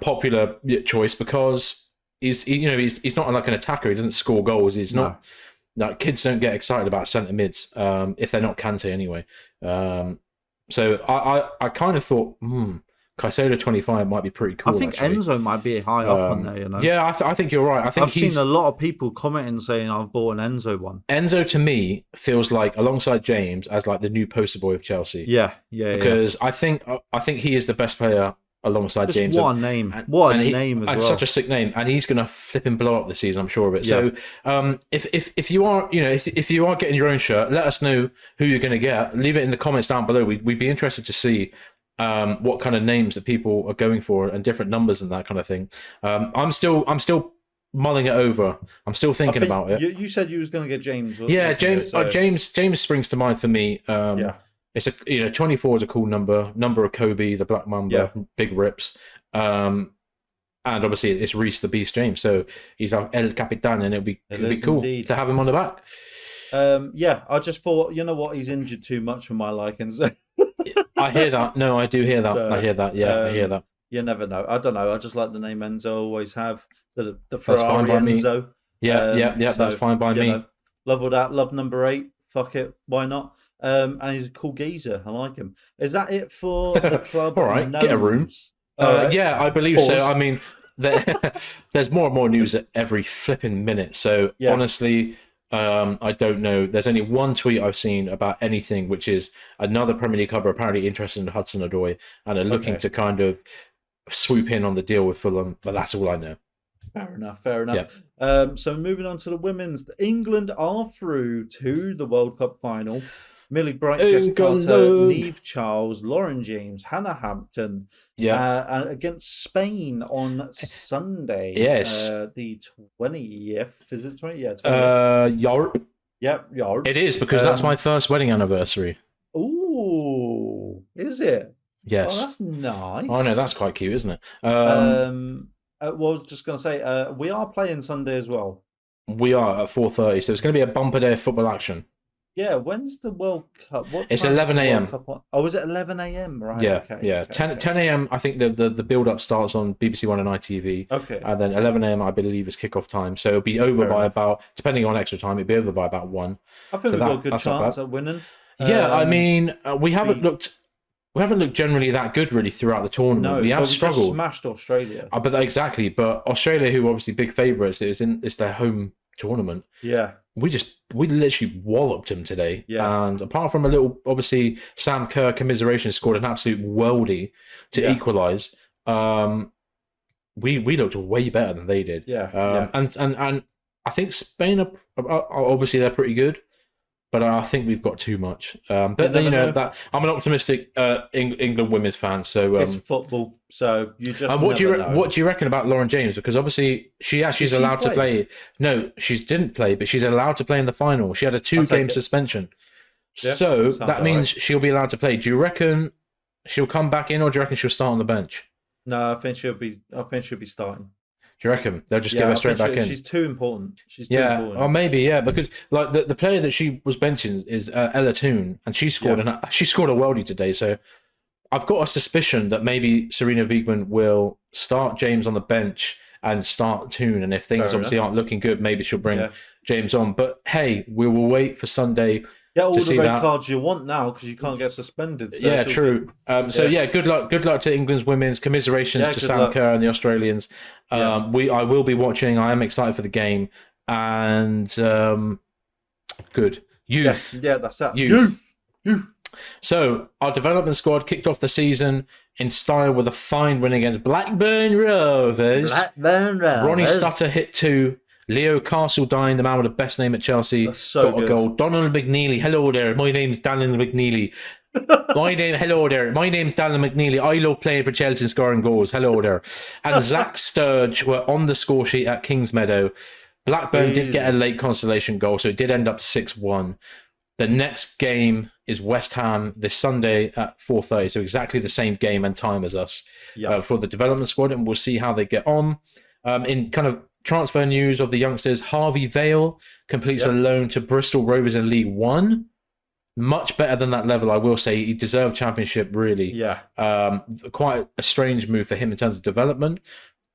popular choice, because he's not like an attacker. He doesn't score goals. He's not... Like, kids don't get excited about centre mids if they're not Kante anyway. So I kind of thought, Caicedo 25 might be pretty cool. I think actually. Enzo might be high up on there. You know. Yeah, I think you're right. I've seen a lot of people commenting saying I've bought an Enzo one. Enzo to me feels like, alongside James, as like the new poster boy of Chelsea. Yeah. Because I think he is the best player alongside just James. One name. What a name as well. Such a sick name. And he's going to flip and blow up this season, I'm sure of it. Yeah. So if you are, if you are getting your own shirt, let us know who you're going to get. Leave it in the comments down below. We'd be interested to see what kind of names that people are going for and different numbers and that kind of thing. I'm still mulling it over. I'm still thinking about it. You said you was going to get James. James springs to mind for me. It's 24 is a cool number of Kobe, the Black Mamba, big rips, and obviously it's Reece the Beast James, so he's our El Capitan, and it'll be cool to have him on the back. I just thought, you know what, he's injured too much for my likings. I hear that. No, I do hear that. I hear that. Yeah, I hear that. You never know. I don't know. I just like the name Enzo. Always have the Ferrari Enzo. Yeah. That's fine by me. Love all that. Love number 8. Fuck it. Why not? And he's a cool geezer. I like him. Is that it for the club? All right, get a room. Right. Yeah, I believe so. I mean, there's more and more news at every flipping minute. So honestly, I don't know. There's only one tweet I've seen about anything, which is another Premier League club are apparently interested in Hudson-Odoi and are looking to kind of swoop in on the deal with Fulham. But that's all I know. Fair enough. Yeah. So moving on to the women's, England are through to the World Cup final. Millie Bright, Jess Carter, Niamh Charles, Lauren James, Hannah Hampton, and against Spain on Sunday. Yes. The 20th. Is it 20th? Yeah, 20th. Yarp. Yep, Yarp. It is, because that's my first wedding anniversary. Ooh, is it? Yes. Oh, that's nice. Oh, no, that's quite cute, isn't it? Well, I was just going to say, we are playing Sunday as well. We are at 4:30, so it's going to be a bumper day of football action. Yeah, when's the World Cup? It's 11 a.m. Oh, is it 11 a.m? Right. Yeah, okay, 10 a.m. I think the build-up starts on BBC One and ITV. Okay. And then 11 a.m. I believe is kick-off time. So it'll be over by about, depending on extra time, it'll be over by about 1. I think we've got a good chance at winning. Yeah, I mean, we haven't looked generally that good really throughout the tournament. No, we have struggled. Just smashed Australia. But exactly. But Australia, who are obviously big favourites, it's their home tournament. Yeah. We literally walloped him today. Yeah. And apart from a little, obviously, Sam Kerr commiseration scored an absolute worldie to equalise. we looked way better than they did. And I think Spain are obviously they're pretty good, but I think we've got too much. But then, that I'm an optimistic England women's fan, so it's football. So you just. What do you reckon about Lauren James? Because obviously she's allowed to play. No, she didn't play, but she's allowed to play in the final. She had a 2-game suspension, so that means she'll be allowed to play. Do you reckon she'll come back in, or do you reckon she'll start on the bench? No, I think she'll be starting. Do you reckon they'll just give her straight back in? She's too important. Or maybe because like the player that she was benching is Ella Toone, and she scored a worldie today. So I've got a suspicion that maybe Serena Wiegman will start James on the bench and start Toone, and if things obviously aren't looking good, maybe she'll bring James on. But hey, we will wait for Sunday. Get all the red cards you want now because you can't get suspended. So true. Good luck to England's women's. Commiserations to Sam Kerr and the Australians. I will be watching. I am excited for the game. And good. Youth. Yeah, that's that. Youth. So our development squad kicked off the season in style with a fine win against Blackburn Rovers. Ronnie Stutter hit 2. Leo Castledine, the man with the best name at Chelsea, got a goal. Donald McNeely, hello there. My name's Daniel McNeely. Hello there. My name's Daniel McNeely. I love playing for Chelsea and scoring goals. Hello there. And Zach Sturge were on the score sheet at Kingsmeadow. Blackburn did get a late consolation goal, so it did end up 6-1. The next game is West Ham this Sunday at 4:30, so exactly the same game and time as us for the development squad, and we'll see how they get on. In kind of transfer news of the youngsters, Harvey Vale completes a loan to Bristol Rovers in League One. Much better than that level, I will say. He deserved championship, really. Quite a strange move for him in terms of development,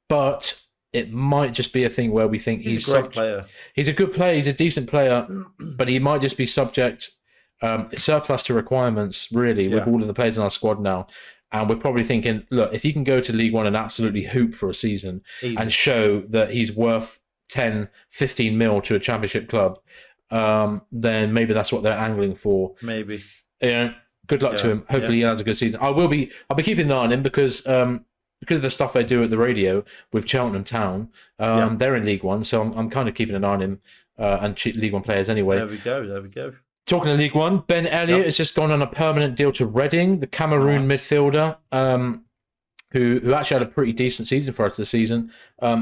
but it might just be a thing where we think he's a great player. He's a good player. He's a decent player, but he might just be subject surplus to requirements, really, with all of the players in our squad now. And we're probably thinking, look, if he can go to League One and absolutely hoop for a season and show that he's worth 10, 15 mil to a championship club, then maybe that's what they're angling for. Maybe. Good luck to him. Hopefully he has a good season. I'll be keeping an eye on him because of the stuff they do at the radio with Cheltenham Town. They're in League One, so I'm kind of keeping an eye on him and League One players anyway. There we go. Talking of League One, Ben Elliott has just gone on a permanent deal to Reading, the Cameroon midfielder, who actually had a pretty decent season for us this season,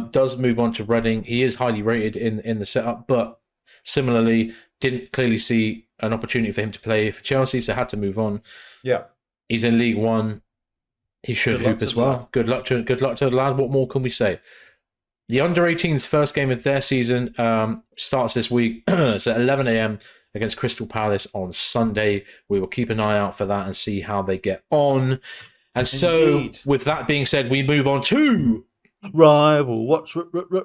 does move on to Reading. He is highly rated in the setup, but similarly didn't clearly see an opportunity for him to play for Chelsea, so had to move on. He's in League One. He should hoop as well. Good luck to the lad. What more can we say? The under-18s first game of their season starts this week. It's at 11 a.m. against Crystal Palace on Sunday. We will keep an eye out for that and see how they get on. And so, with that being said, we move on to Rival Watch.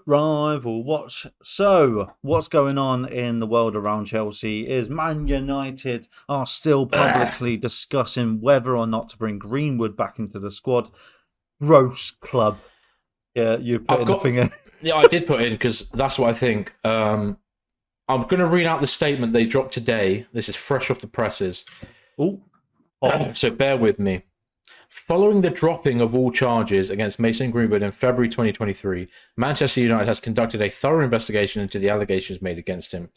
Rival Watch. So, what's going on in the world around Chelsea is Man United are still publicly discussing whether or not to bring Greenwood back into the squad. Gross club. Yeah, you've put the finger. Yeah, I did put in because that's what I think. I'm going to read out the statement they dropped today. This is fresh off the presses. So bear with me. Following the dropping of all charges against Mason Greenwood in February 2023, Manchester United has conducted a thorough investigation into the allegations made against him.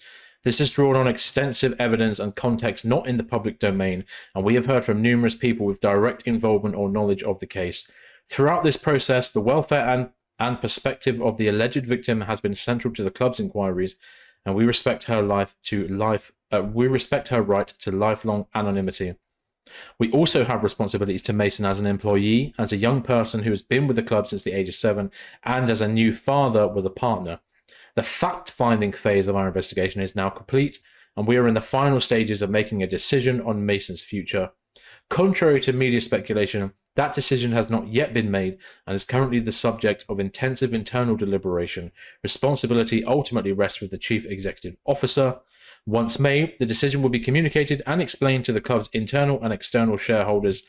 This has drawn on extensive evidence and context not in the public domain, and we have heard from numerous people with direct involvement or knowledge of the case. Throughout this process, the welfare and perspective of the alleged victim has been central to the club's inquiries, and we respect her right to lifelong anonymity. We also have responsibilities to Mason as an employee, as a young person who has been with the club since the age of 7, and as a new father with a partner. The fact-finding phase of our investigation is now complete, and we are in the final stages of making a decision on Mason's future. Contrary to media speculation, that decision has not yet been made and is currently the subject of intensive internal deliberation. Responsibility ultimately rests with the Chief Executive Officer. Once made, the decision will be communicated and explained to the club's internal and external shareholders.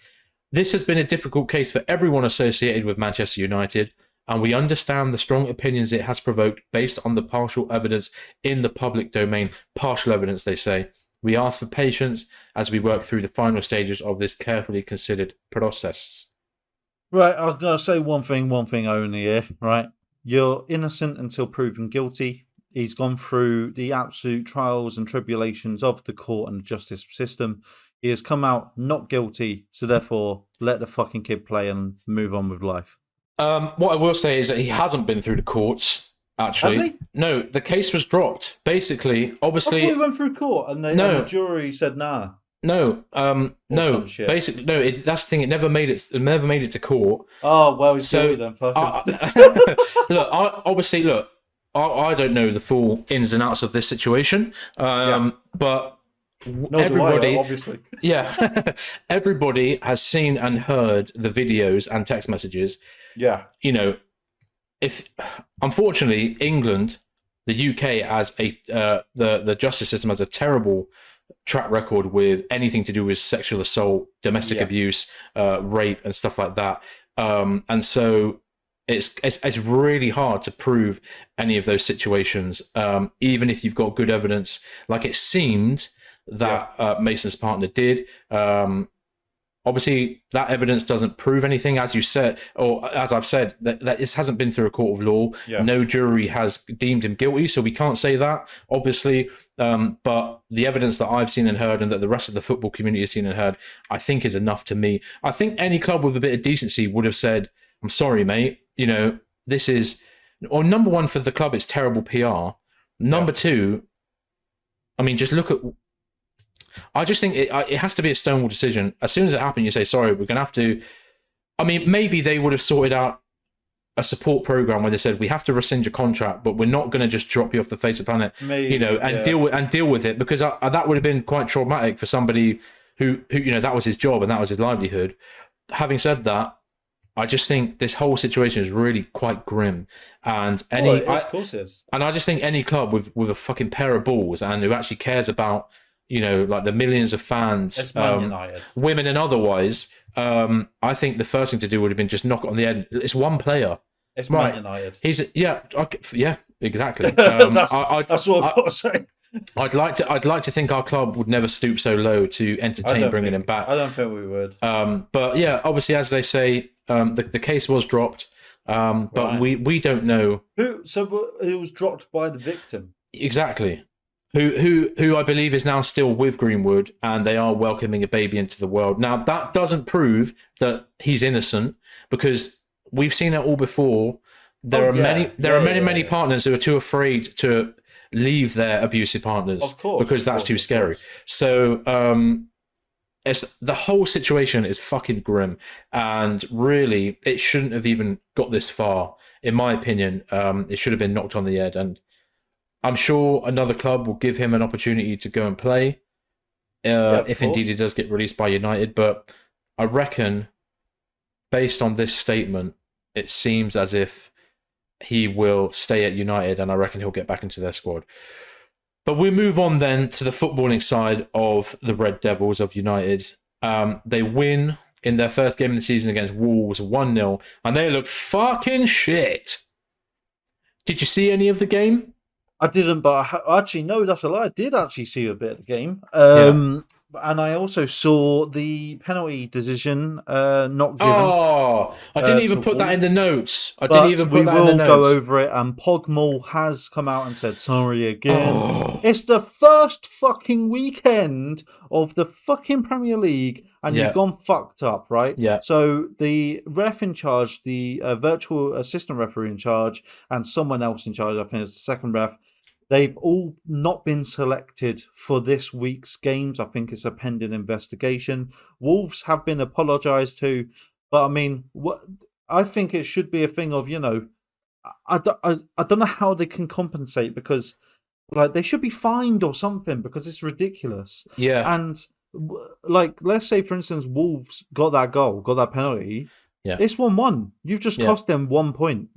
This has been a difficult case for everyone associated with Manchester United, and we understand the strong opinions it has provoked based on the partial evidence in the public domain. Partial evidence, they say. We ask for patience as we work through the final stages of this carefully considered process. Right, I was going to say one thing only here, right? You're innocent until proven guilty. He's gone through the absolute trials and tribulations of the court and justice system. He has come out not guilty, so therefore let the fucking kid play and move on with life. What I will say is that he hasn't been through the courts. Actually, Hasn't he? no, the case was dropped. Basically, I thought obviously, he went through court and No. the jury said nah. no, no. some shit. Basically, no. That's the thing. It never made it. It never made it to court. Oh well, he's So, guilty then. Fuck him. look. I don't know the full ins and outs of this situation. But Nor everybody, do I, obviously. yeah, everybody has seen and heard the videos and text messages. Yeah. You know, if unfortunately England, the UK as the justice system has a terrible track record with anything to do with sexual assault, domestic abuse, rape, and stuff like that. And so it's really hard to prove any of those situations, even if you've got good evidence. Like it seemed that Mason's partner did. Obviously, that evidence doesn't prove anything, as you said, or as I've said, that this hasn't been through a court of law. Yeah. No jury has deemed him guilty, so we can't say that, obviously. But the evidence that I've seen and heard, and that the rest of the football community has seen and heard, I think is enough to me. I think any club with a bit of decency would have said, "I'm sorry, mate. You know, this is." Or number one, for the club, it's terrible PR. Number two, I mean, just look at. I just think it has to be a stonewall decision. As soon as it happened, you say, sorry, we're going to have to... I mean, maybe they would have sorted out a support program where they said, we have to rescind your contract, but we're not going to just drop you off the face of the planet, deal with it, because that would have been quite traumatic for somebody who, that was his job and that was his livelihood. Having said that, I just think this whole situation is really quite grim, and of course it is. And I just think any club with a fucking pair of balls and who actually cares about, like the millions of fans, women and otherwise, I think the first thing to do would have been just knock it on the head. It's one player. It's Man United. He's exactly. That's what I've got to say. I'd like to think our club would never stoop so low to entertain bringing him back. I don't think we would. But yeah, obviously, as they say, the case was dropped, but we don't know So it was dropped by the victim. Exactly. Who I believe is now still with Greenwood, and they are welcoming a baby into the world. Now, that doesn't prove that he's innocent, because we've seen it all before. There are many partners who are too afraid to leave their abusive partners, because that's too scary. So the whole situation is fucking grim, and really, it shouldn't have even got this far. In my opinion, it should have been knocked on the head, and I'm sure another club will give him an opportunity to go and play, if indeed he does get released by United. But I reckon, based on this statement, it seems as if he will stay at United, and I reckon he'll get back into their squad. But we move on then to the footballing side of the Red Devils of United. They win in their first game of the season against Wolves 1-0, and they look fucking shit. Did you see any of the game? I didn't, but no, that's a lie. I did actually see a bit of the game. And I also saw the penalty decision not given. Oh, I didn't even put that in the notes. We will go over it, and Pogmall has come out and said sorry again. Oh. It's the first fucking weekend of the fucking Premier League, and you've gone fucked up, right? Yeah. So the ref in charge, the virtual assistant referee in charge, and someone else in charge, I think it's the second ref, they've all not been selected for this week's games. I think it's a pending investigation. Wolves have been apologised to, but I mean, I think it should be a thing of, I don't know how they can compensate, because they should be fined or something, because it's ridiculous. Yeah. And let's say, for instance, Wolves got that penalty. Yeah. It's 1-1. You've just cost them 1 point.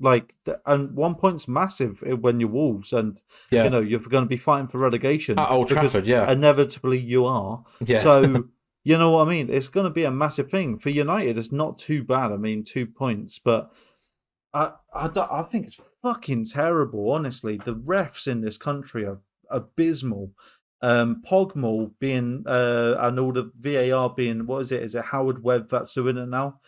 And 1 point's massive when you're Wolves, and you're going to be fighting for relegation at Old Trafford. Yeah, inevitably you are. Yeah. So you know what I mean. It's going to be a massive thing for United. It's not too bad. I mean, 2 points, but I think it's fucking terrible. Honestly, the refs in this country are abysmal. Pogmall being and all the VAR being, what is it? Is it Howard Webb that's doing it now?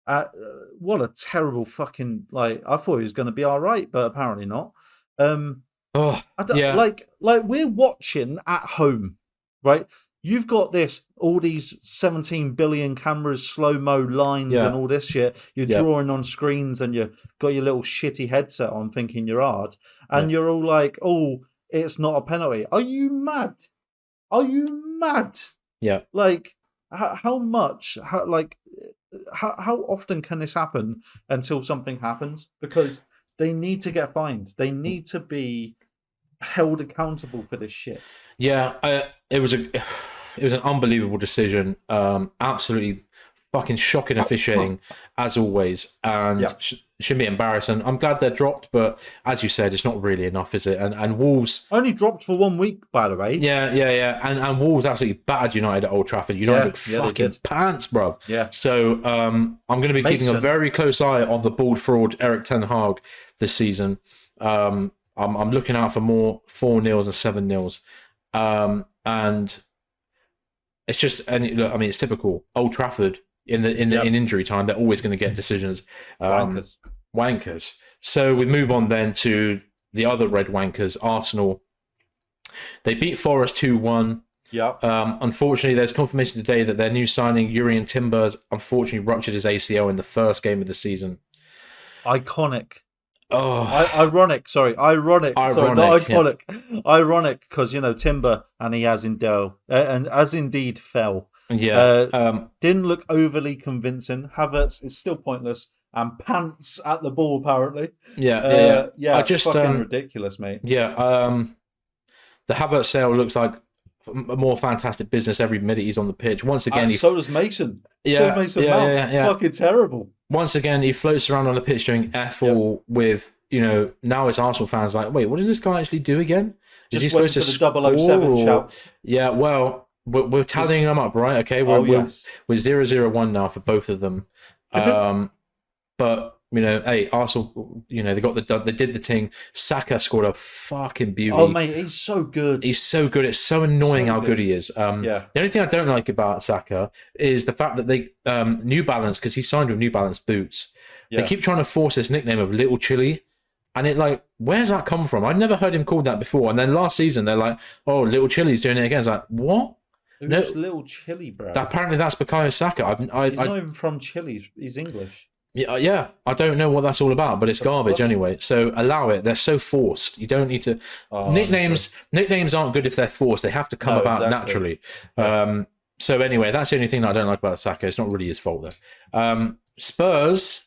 What a terrible fucking like. I thought he was going to be all right, but apparently not. Um, Oh, I don't yeah, like we're watching at home, right? You've got all these 17 billion cameras, slow mo lines, and yeah, all this shit. You're yeah, drawing on screens, and you got your little shitty headset on, thinking you're hard, yeah, and you're all like, "Oh, it's not a penalty." Are you mad? Are you mad? yeah. Like, how much? How often can this happen until something happens? Because they need to get fined. They need to be held accountable for this shit. Yeah, it was it was an unbelievable decision. Absolutely fucking shocking officiating as always, and Yeah. shouldn't be embarrassing. I'm glad they're dropped, but as you said, it's not really enough, is it? And Wolves, Only dropped for 1 week, by the way. yeah, and Wolves absolutely battered United at Old Trafford. United look Yeah, they fucking did. pants, bruv. Yeah. So I'm going to be keeping a Mason. very close eye on the bald fraud Eric Ten Hag this season. I'm looking out for more 4-0s and 7-0s. And it's just, and look, I mean, it's typical Old Trafford in Yep. injury time. They're always going to get decisions. Wankers. Wankers. So we move on then to the other red wankers, Arsenal. They beat Forest 2-1. Yep. Unfortunately, there's confirmation today that their new signing, Urian Timbers, unfortunately ruptured his ACL in the first game of the season. Iconic. Oh, Ironic. Sorry, ironic. Sorry, not iconic. Yeah. Ironic because Timber and he has and as indeed fell. yeah. Didn't look overly convincing. Havertz is still pointless and pants at the ball apparently. Yeah. I just fucking ridiculous, mate. Yeah. The Havertz sale looks like a more fantastic business every minute he's on the pitch. Once again, and so does Mason. Yeah, so Mason Mount. Yeah. Fucking terrible. Once again, he floats around on the pitch doing F-all with, now it's Arsenal fans like, wait, what does this guy actually do again? Is he supposed to score? The 007 shouts. Yeah, well, we're tallying them up, right? Okay, we're 0-0-1 now for both of them. But hey, Arsenal, they did the thing. Saka scored a fucking beauty. Oh mate, he's so good. He's so good. It's so annoying how good he is. The only thing I don't like about Saka is the fact that they New Balance, because he signed with New Balance boots. They keep trying to force this nickname of Little Chili, and where's that come from? I'd never heard him called that before. And then last season they're like, oh, Little Chili's doing it again. It's like, what? Who's Little Chili, bro? Apparently that's Bukayo Saka. He's not even from Chile. He's English. Yeah, I don't know what that's all about, but it's garbage anyway. So allow it. They're so forced. You don't need to. Nicknames aren't good if they're forced. They have to come about naturally. Yeah. So anyway, that's the only thing that I don't like about Saka. It's not really his fault though. Spurs.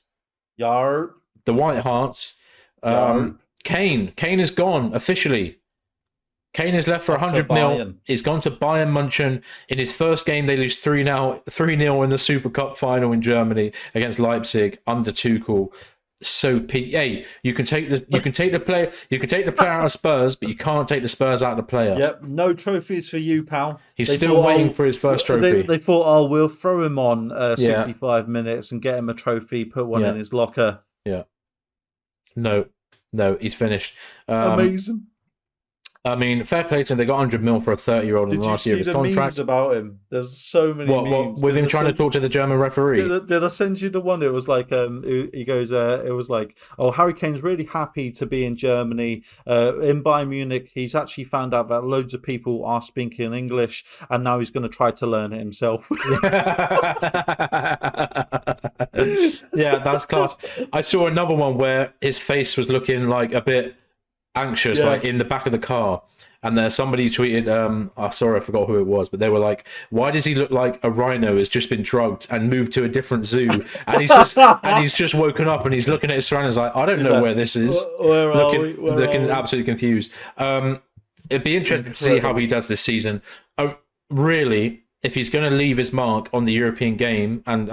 Yarp. The White Hearts. Kane is gone officially. Kane is left for 100 mil. He's gone to Bayern München. In his first game, they lose 3-0 in the Super Cup final in Germany against Leipzig under Tuchel. So, hey, you can take the player out of Spurs, but you can't take the Spurs out of the player. Yep, no trophies for you, pal. He's still waiting for his first trophy. They thought, we'll throw him on 65 minutes and get him a trophy, put one in his locker. Yeah. No, he's finished. Amazing. I mean, fair play to him. They got 100 mil for a 30-year-old in the last year of his contract. Memes about him? There's so many memes. With him trying to talk to the German referee? Did I send you the one? It was like, he goes, it was like, Harry Kane's really happy to be in Germany. In Bayern Munich, he's actually found out that loads of people are speaking English, and now he's going to try to learn it himself. Yeah, that's class. I saw another one where his face was looking like a bit anxious, like in the back of the car, and there somebody tweeted, sorry, I forgot who it was, but they were like, why does he look like a rhino has just been drugged and moved to a different zoo, and he's just woken up and he's looking at his surroundings like, I don't know where this is, looking absolutely confused. It'd be interesting to see how he does this season. Really, if he's going to leave his mark on the European game and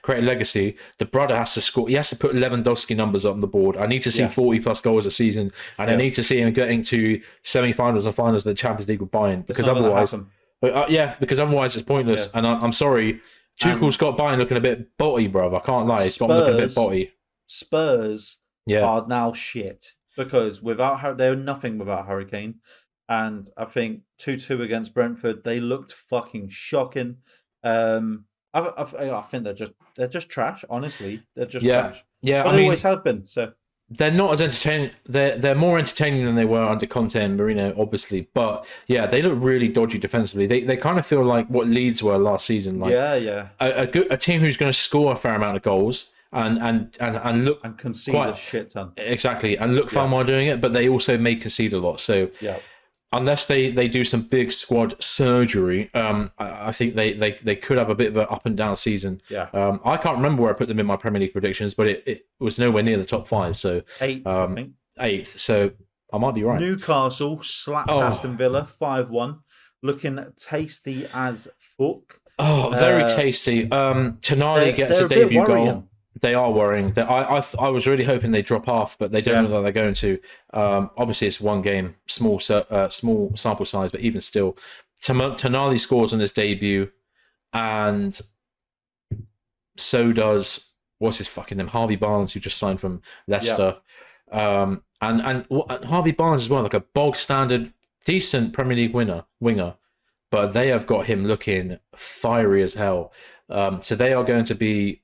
create a legacy, the brother has to score. He has to put Lewandowski numbers on the board. I need to see 40 plus goals a season, and I need to see him getting to semi-finals and finals of the Champions League with Bayern. Because otherwise, it's pointless. Yeah. And I'm sorry, Tuchel's got Bayern looking a bit botty, bro. I can't lie, he's got them looking a bit botty. Spurs are now shit because they're nothing without Harry Kane. And I think 2-2 against Brentford, they looked fucking shocking. I think they're just trash. Honestly, they're just Yeah, trash. yeah. But I they mean, always have been. So they're not as entertaining. They're more entertaining than they were under Conte and Marino, obviously. But yeah, they look really dodgy defensively. They kind of feel like what Leeds were last season, like yeah, a team who's going to score a fair amount of goals and look and concede a quite shit ton. exactly and look fun Yeah, while doing it. But they also may concede a lot. So yeah. unless they do some big squad surgery, I think they could have a bit of an up and down season. Yeah. I can't remember where I put them in my Premier League predictions, but it was nowhere near the top 5. So Eighth, I think. 8th. So I might be right. Newcastle slapped Aston Villa 5-1, looking tasty as fuck. Oh, very tasty. Tonali gets a debut goal. They are worrying. I was really hoping they drop off, but they don't look like they're going to. Obviously, it's one game, small sample size, but even still, Tonali scores on his debut, and so does what's his fucking name, Harvey Barnes, who just signed from Leicester. And Harvey Barnes as well, like a bog standard, decent Premier League winger, but they have got him looking fiery as hell. So they are going to be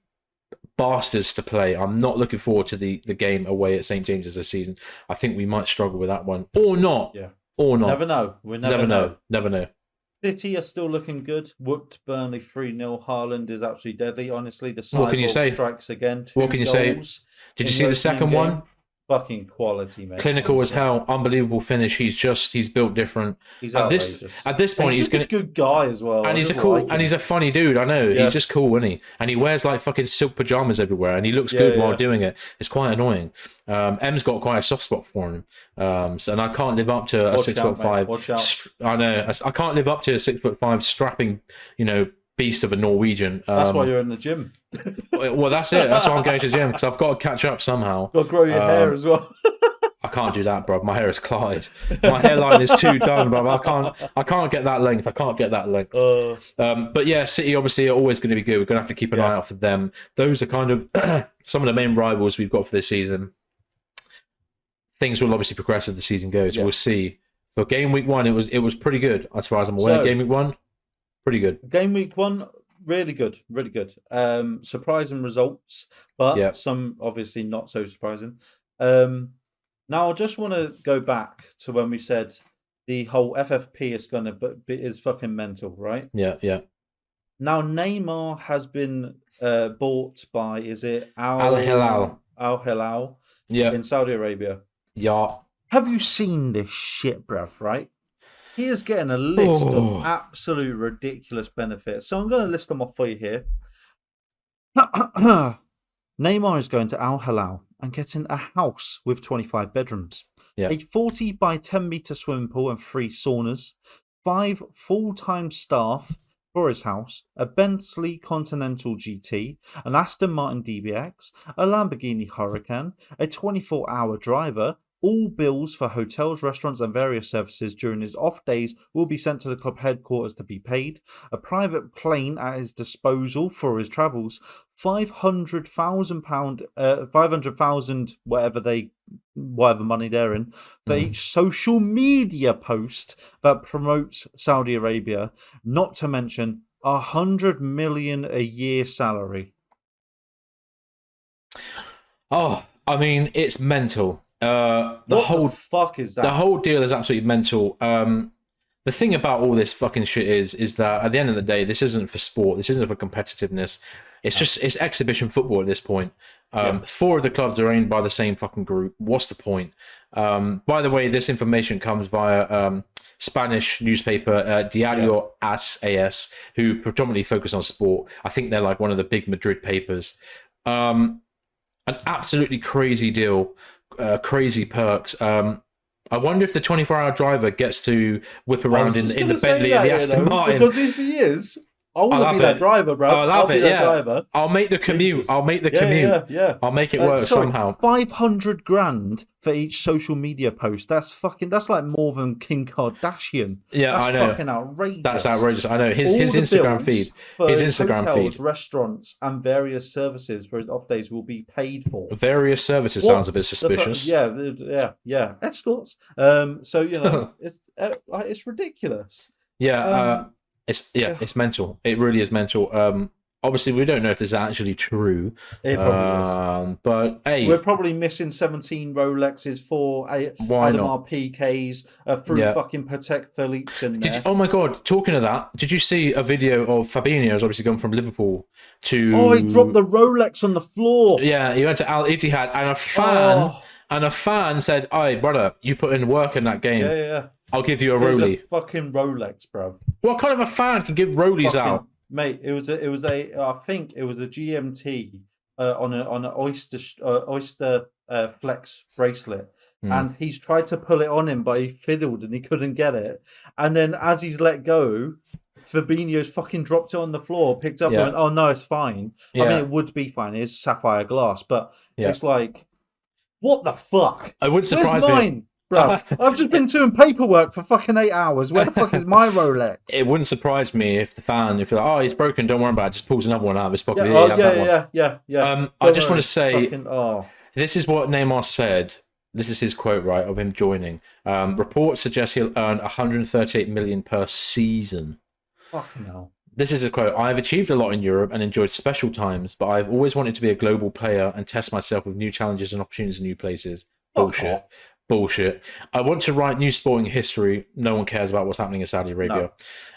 bastards to play. I'm not looking forward to the game away at St James's this season. I think we might struggle with that one, or not. Yeah, or not. Never know. We never know. Never know. City are still looking good. Whooped Burnley 3-0. Haaland is absolutely deadly. Honestly, the What can you say? strikes again. What can you say? Did you see the second one? Fucking quality, mate. Clinical as hell, unbelievable finish. He's built different. He's at outrageous. this point, he's a good guy as well. And he's he's a funny dude. I know he's just cool, isn't he? And he wears like fucking silk pajamas everywhere, and he looks good while doing it. It's quite annoying. M's got quite a soft spot for him. And I can't live up to a 6'5". Watch out. I know I can't live up to a 6'5" strapping, beast of a Norwegian. That's why you're in the gym. Well, that's it. That's why I'm going to the gym, because I've got to catch up somehow. Got to grow your hair as well. I can't do that, bro. My hair is clotted. My hairline is too done, bro. I can't get that length. I can't get that length. But yeah, City obviously are always going to be good. We're going to have to keep an eye out for them. Those are kind of some of the main rivals we've got for this season. Things will obviously progress as the season goes. We'll see. For game week 1, it was pretty good as far as I'm aware. Game week 1, pretty good. Game week 1, really good, really good. Surprising results, but some obviously not so surprising. Now I just want to go back to when we said the whole FFP is fucking mental, right? Yeah. Now Neymar has been bought by, is it Al Hilal? Al Hilal, in Saudi Arabia. Yeah. Have you seen this shit, bruv? Right? He is getting a list of absolute ridiculous benefits. So I'm going to list them off for you here. Neymar is going to Al Hilal and getting a house with 25 bedrooms, a 40 by 10 meter swimming pool and 3 saunas, 5 full-time staff for his house, a Bentley Continental GT, an Aston Martin DBX, a Lamborghini Huracan, a 24-hour driver. All bills for hotels, restaurants, and various services during his off days will be sent to the club headquarters to be paid. A private plane at his disposal for his travels. £500,000, 500,000, whatever money they're in, for each social media post that promotes Saudi Arabia. Not to mention 100 million a year salary. Oh, I mean, it's mental. The fuck is that? The whole deal is absolutely mental. The thing about all this fucking shit is that at the end of the day, this isn't for sport. This isn't for competitiveness. It's exhibition football at this point. 4 of the clubs are owned by the same fucking group. What's the point? By the way, this information comes via Spanish newspaper Diario AS, who predominantly focus on sport. I think they're like one of the big Madrid papers. An absolutely crazy deal. Crazy perks. I wonder if the 24-hour driver gets to whip around in the Bentley and the Aston Martin. Because if he is, I want to be that driver, bro. I'll be that driver. I'll make the commute. Jesus. I'll make the commute. Yeah. I'll make it work somehow. 500 grand for each social media post. That's like more than Kim Kardashian. Yeah, that's I know. Fucking outrageous. That's outrageous. I know. His Instagram feed. His Instagram hotels, feed. Restaurants, and various services for his off days will be paid for. Various services sounds a bit suspicious. Yeah. Escorts. So it's ridiculous. It's mental. It really is mental. obviously we don't know if this is actually true. It probably is. But hey, we're probably missing 17 Rolexes, 4 Audemars Piguets, 3 fucking Patek Philippe's in there. Oh my god! Talking of that, did you see a video of Fabinho's obviously gone from Liverpool to? Oh, he dropped the Rolex on the floor. Yeah, he went to Al Ittihad, and a fan. And a fan said, "Aye, brother, you put in work in that game. Yeah. I'll give you a Rolex." Fucking Rolex, bro. What kind of a fan can give Rolex out? Mate, it was I think it was a GMT on an Oyster Flex bracelet. And he's tried to pull it on him, but he fiddled and he couldn't get it. And then as he's let go, Fabinho's fucking dropped it on the floor, picked up and went, "Oh no, it's fine." I mean, it would be fine. It's sapphire glass, but it's like, what the fuck? I would surprise Where's mine, bro? I've just been doing paperwork for fucking 8 hours. Where the fuck is my Rolex? It wouldn't surprise me if the fan, if they're like, "Oh, he's broken, don't worry about it," just pulls another one out of his pocket. Yeah. I just want to say, fucking, this is what Neymar said. This is his quote, right, of him joining. Reports suggest he'll earn 138 million per season. Fucking hell. This is a quote. "I have achieved a lot in Europe and enjoyed special times, but I've always wanted to be a global player and test myself with new challenges and opportunities in new places." Bullshit. "I want to write new sporting history. No one cares about what's happening in Saudi Arabia." No.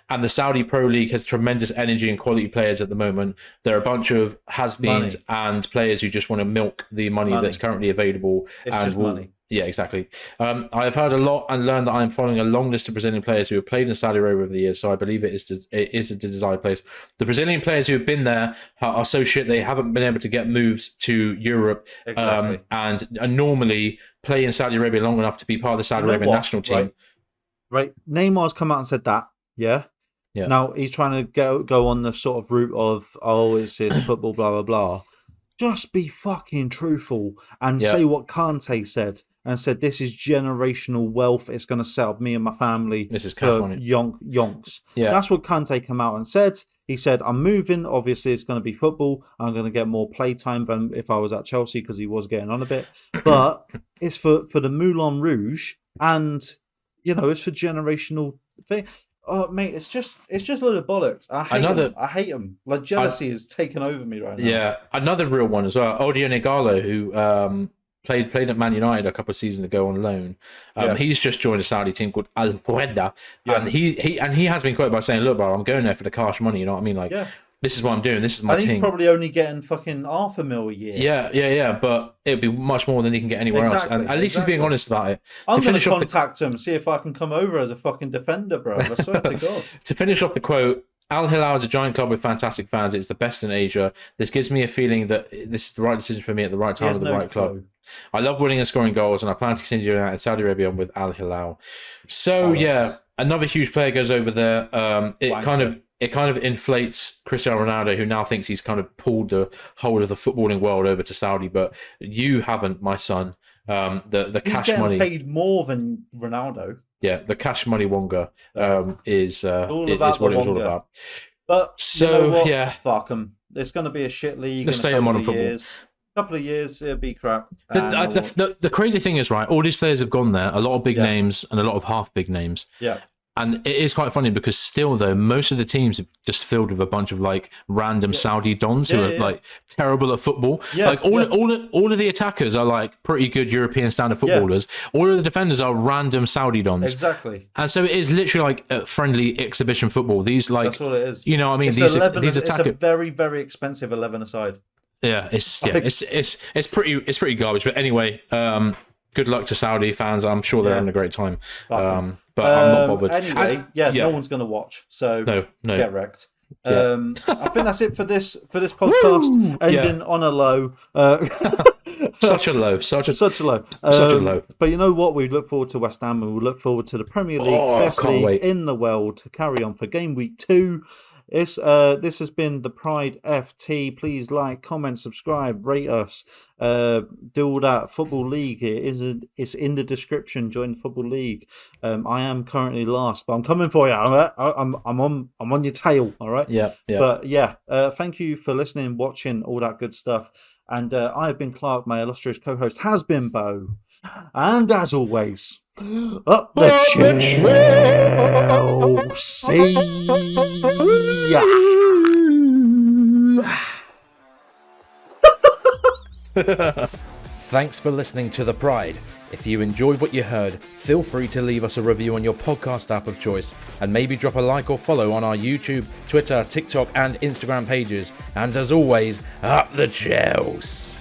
And the Saudi Pro League has tremendous energy and quality players at the moment. There are a bunch of has-beens and players who just want to milk the money that's currently available. It's just money. Yeah, exactly. I have heard a lot and learned that I am following a long list of Brazilian players who have played in Saudi Arabia over the years, so I believe it is a desired place. The Brazilian players who have been there are so shit they haven't been able to get moves to Europe, and normally play in Saudi Arabia long enough to be part of the Saudi Arabian national team. Right. Neymar's come out and said that, yeah? Now he's trying to go on the sort of route of, it's his football, blah, blah, blah. Just be fucking truthful and say what Kante said. And said, "This is generational wealth. It's going to set up me and my family this is for yonks." Yeah. That's what Kante came out and said. He said, "I'm moving. Obviously, it's going to be football. I'm going to get more play time than if I was at Chelsea," because he was getting on a bit. But it's for the Moulin Rouge, and it's for generational thing. Oh, mate, it's just a load of bollocks. I hate him. Like, jealousy is taking over me right now. Yeah, another real one as well. Odion Igalo, who played at Man United a couple of seasons ago on loan. He's just joined a Saudi team called Al Quetta, and he has been quoted by saying, "Look, bro, I'm going there for the cash money." You know what I mean? Like, this is what I'm doing. This is my team. And he's probably only getting fucking $500,000 a year. Yeah. But it'd be much more than he can get anywhere else. And at least he's being honest about it. I'm going to contact him, see if I can come over as a fucking defender, bro. I swear to God. To finish off the quote, "Al Hilal is a giant club with fantastic fans. It's the best in Asia. This gives me a feeling that this is the right decision for me at the right time with the right club. I love winning and scoring goals, and I plan to continue doing that in Saudi Arabia with Al Hilal." So another huge player goes over there. It kind of inflates Cristiano Ronaldo, who now thinks he's kind of pulled the whole of the footballing world over to Saudi, but you haven't, my son. The cash money. He's getting paid more than Ronaldo. Yeah, the cash money Wonga is what it was all about. But so fuck them. It's going to be a shit league. Let's stay on modern football. Couple of years, it'll be crap. The crazy thing is, right, all these players have gone there, a lot of big names and a lot of half big names. Yeah. And it is quite funny because still, though, most of the teams are just filled with a bunch of like random Saudi dons who are like terrible at football. Yeah, like all of the attackers are like pretty good European standard footballers. Yeah. All of the defenders are random Saudi dons. Exactly. And so it is literally like a friendly exhibition football. These like that's what it is. You know, what I mean, these attackers. It's a very, very expensive 11-a-side. Yeah, it's pretty garbage. But anyway, good luck to Saudi fans. I'm sure they're having a great time. But I'm not bothered. Anyway, no one's going to watch. So no. Get wrecked. I think that's it for this podcast. Ending on a low. Such a low. But you know what? We look forward to West Ham and we look forward to the Premier League, best league in the world, to carry on for game week 2. This has been the Pride FT. Please like, comment, subscribe, rate us, do all that. Football League, it's in the description. Join the Football League. I am currently last, but I'm coming for you. I'm on your tail. All right. Yeah. But thank you for listening, watching, all that good stuff. And I have been Clark. My illustrious co-host has been Bo. And as always, up the Chelsea. Thanks for listening to The Pride. If you enjoyed what you heard, feel free to leave us a review on your podcast app of choice, and maybe drop a like or follow on our YouTube, Twitter, TikTok and Instagram pages. And as always, up the Chels!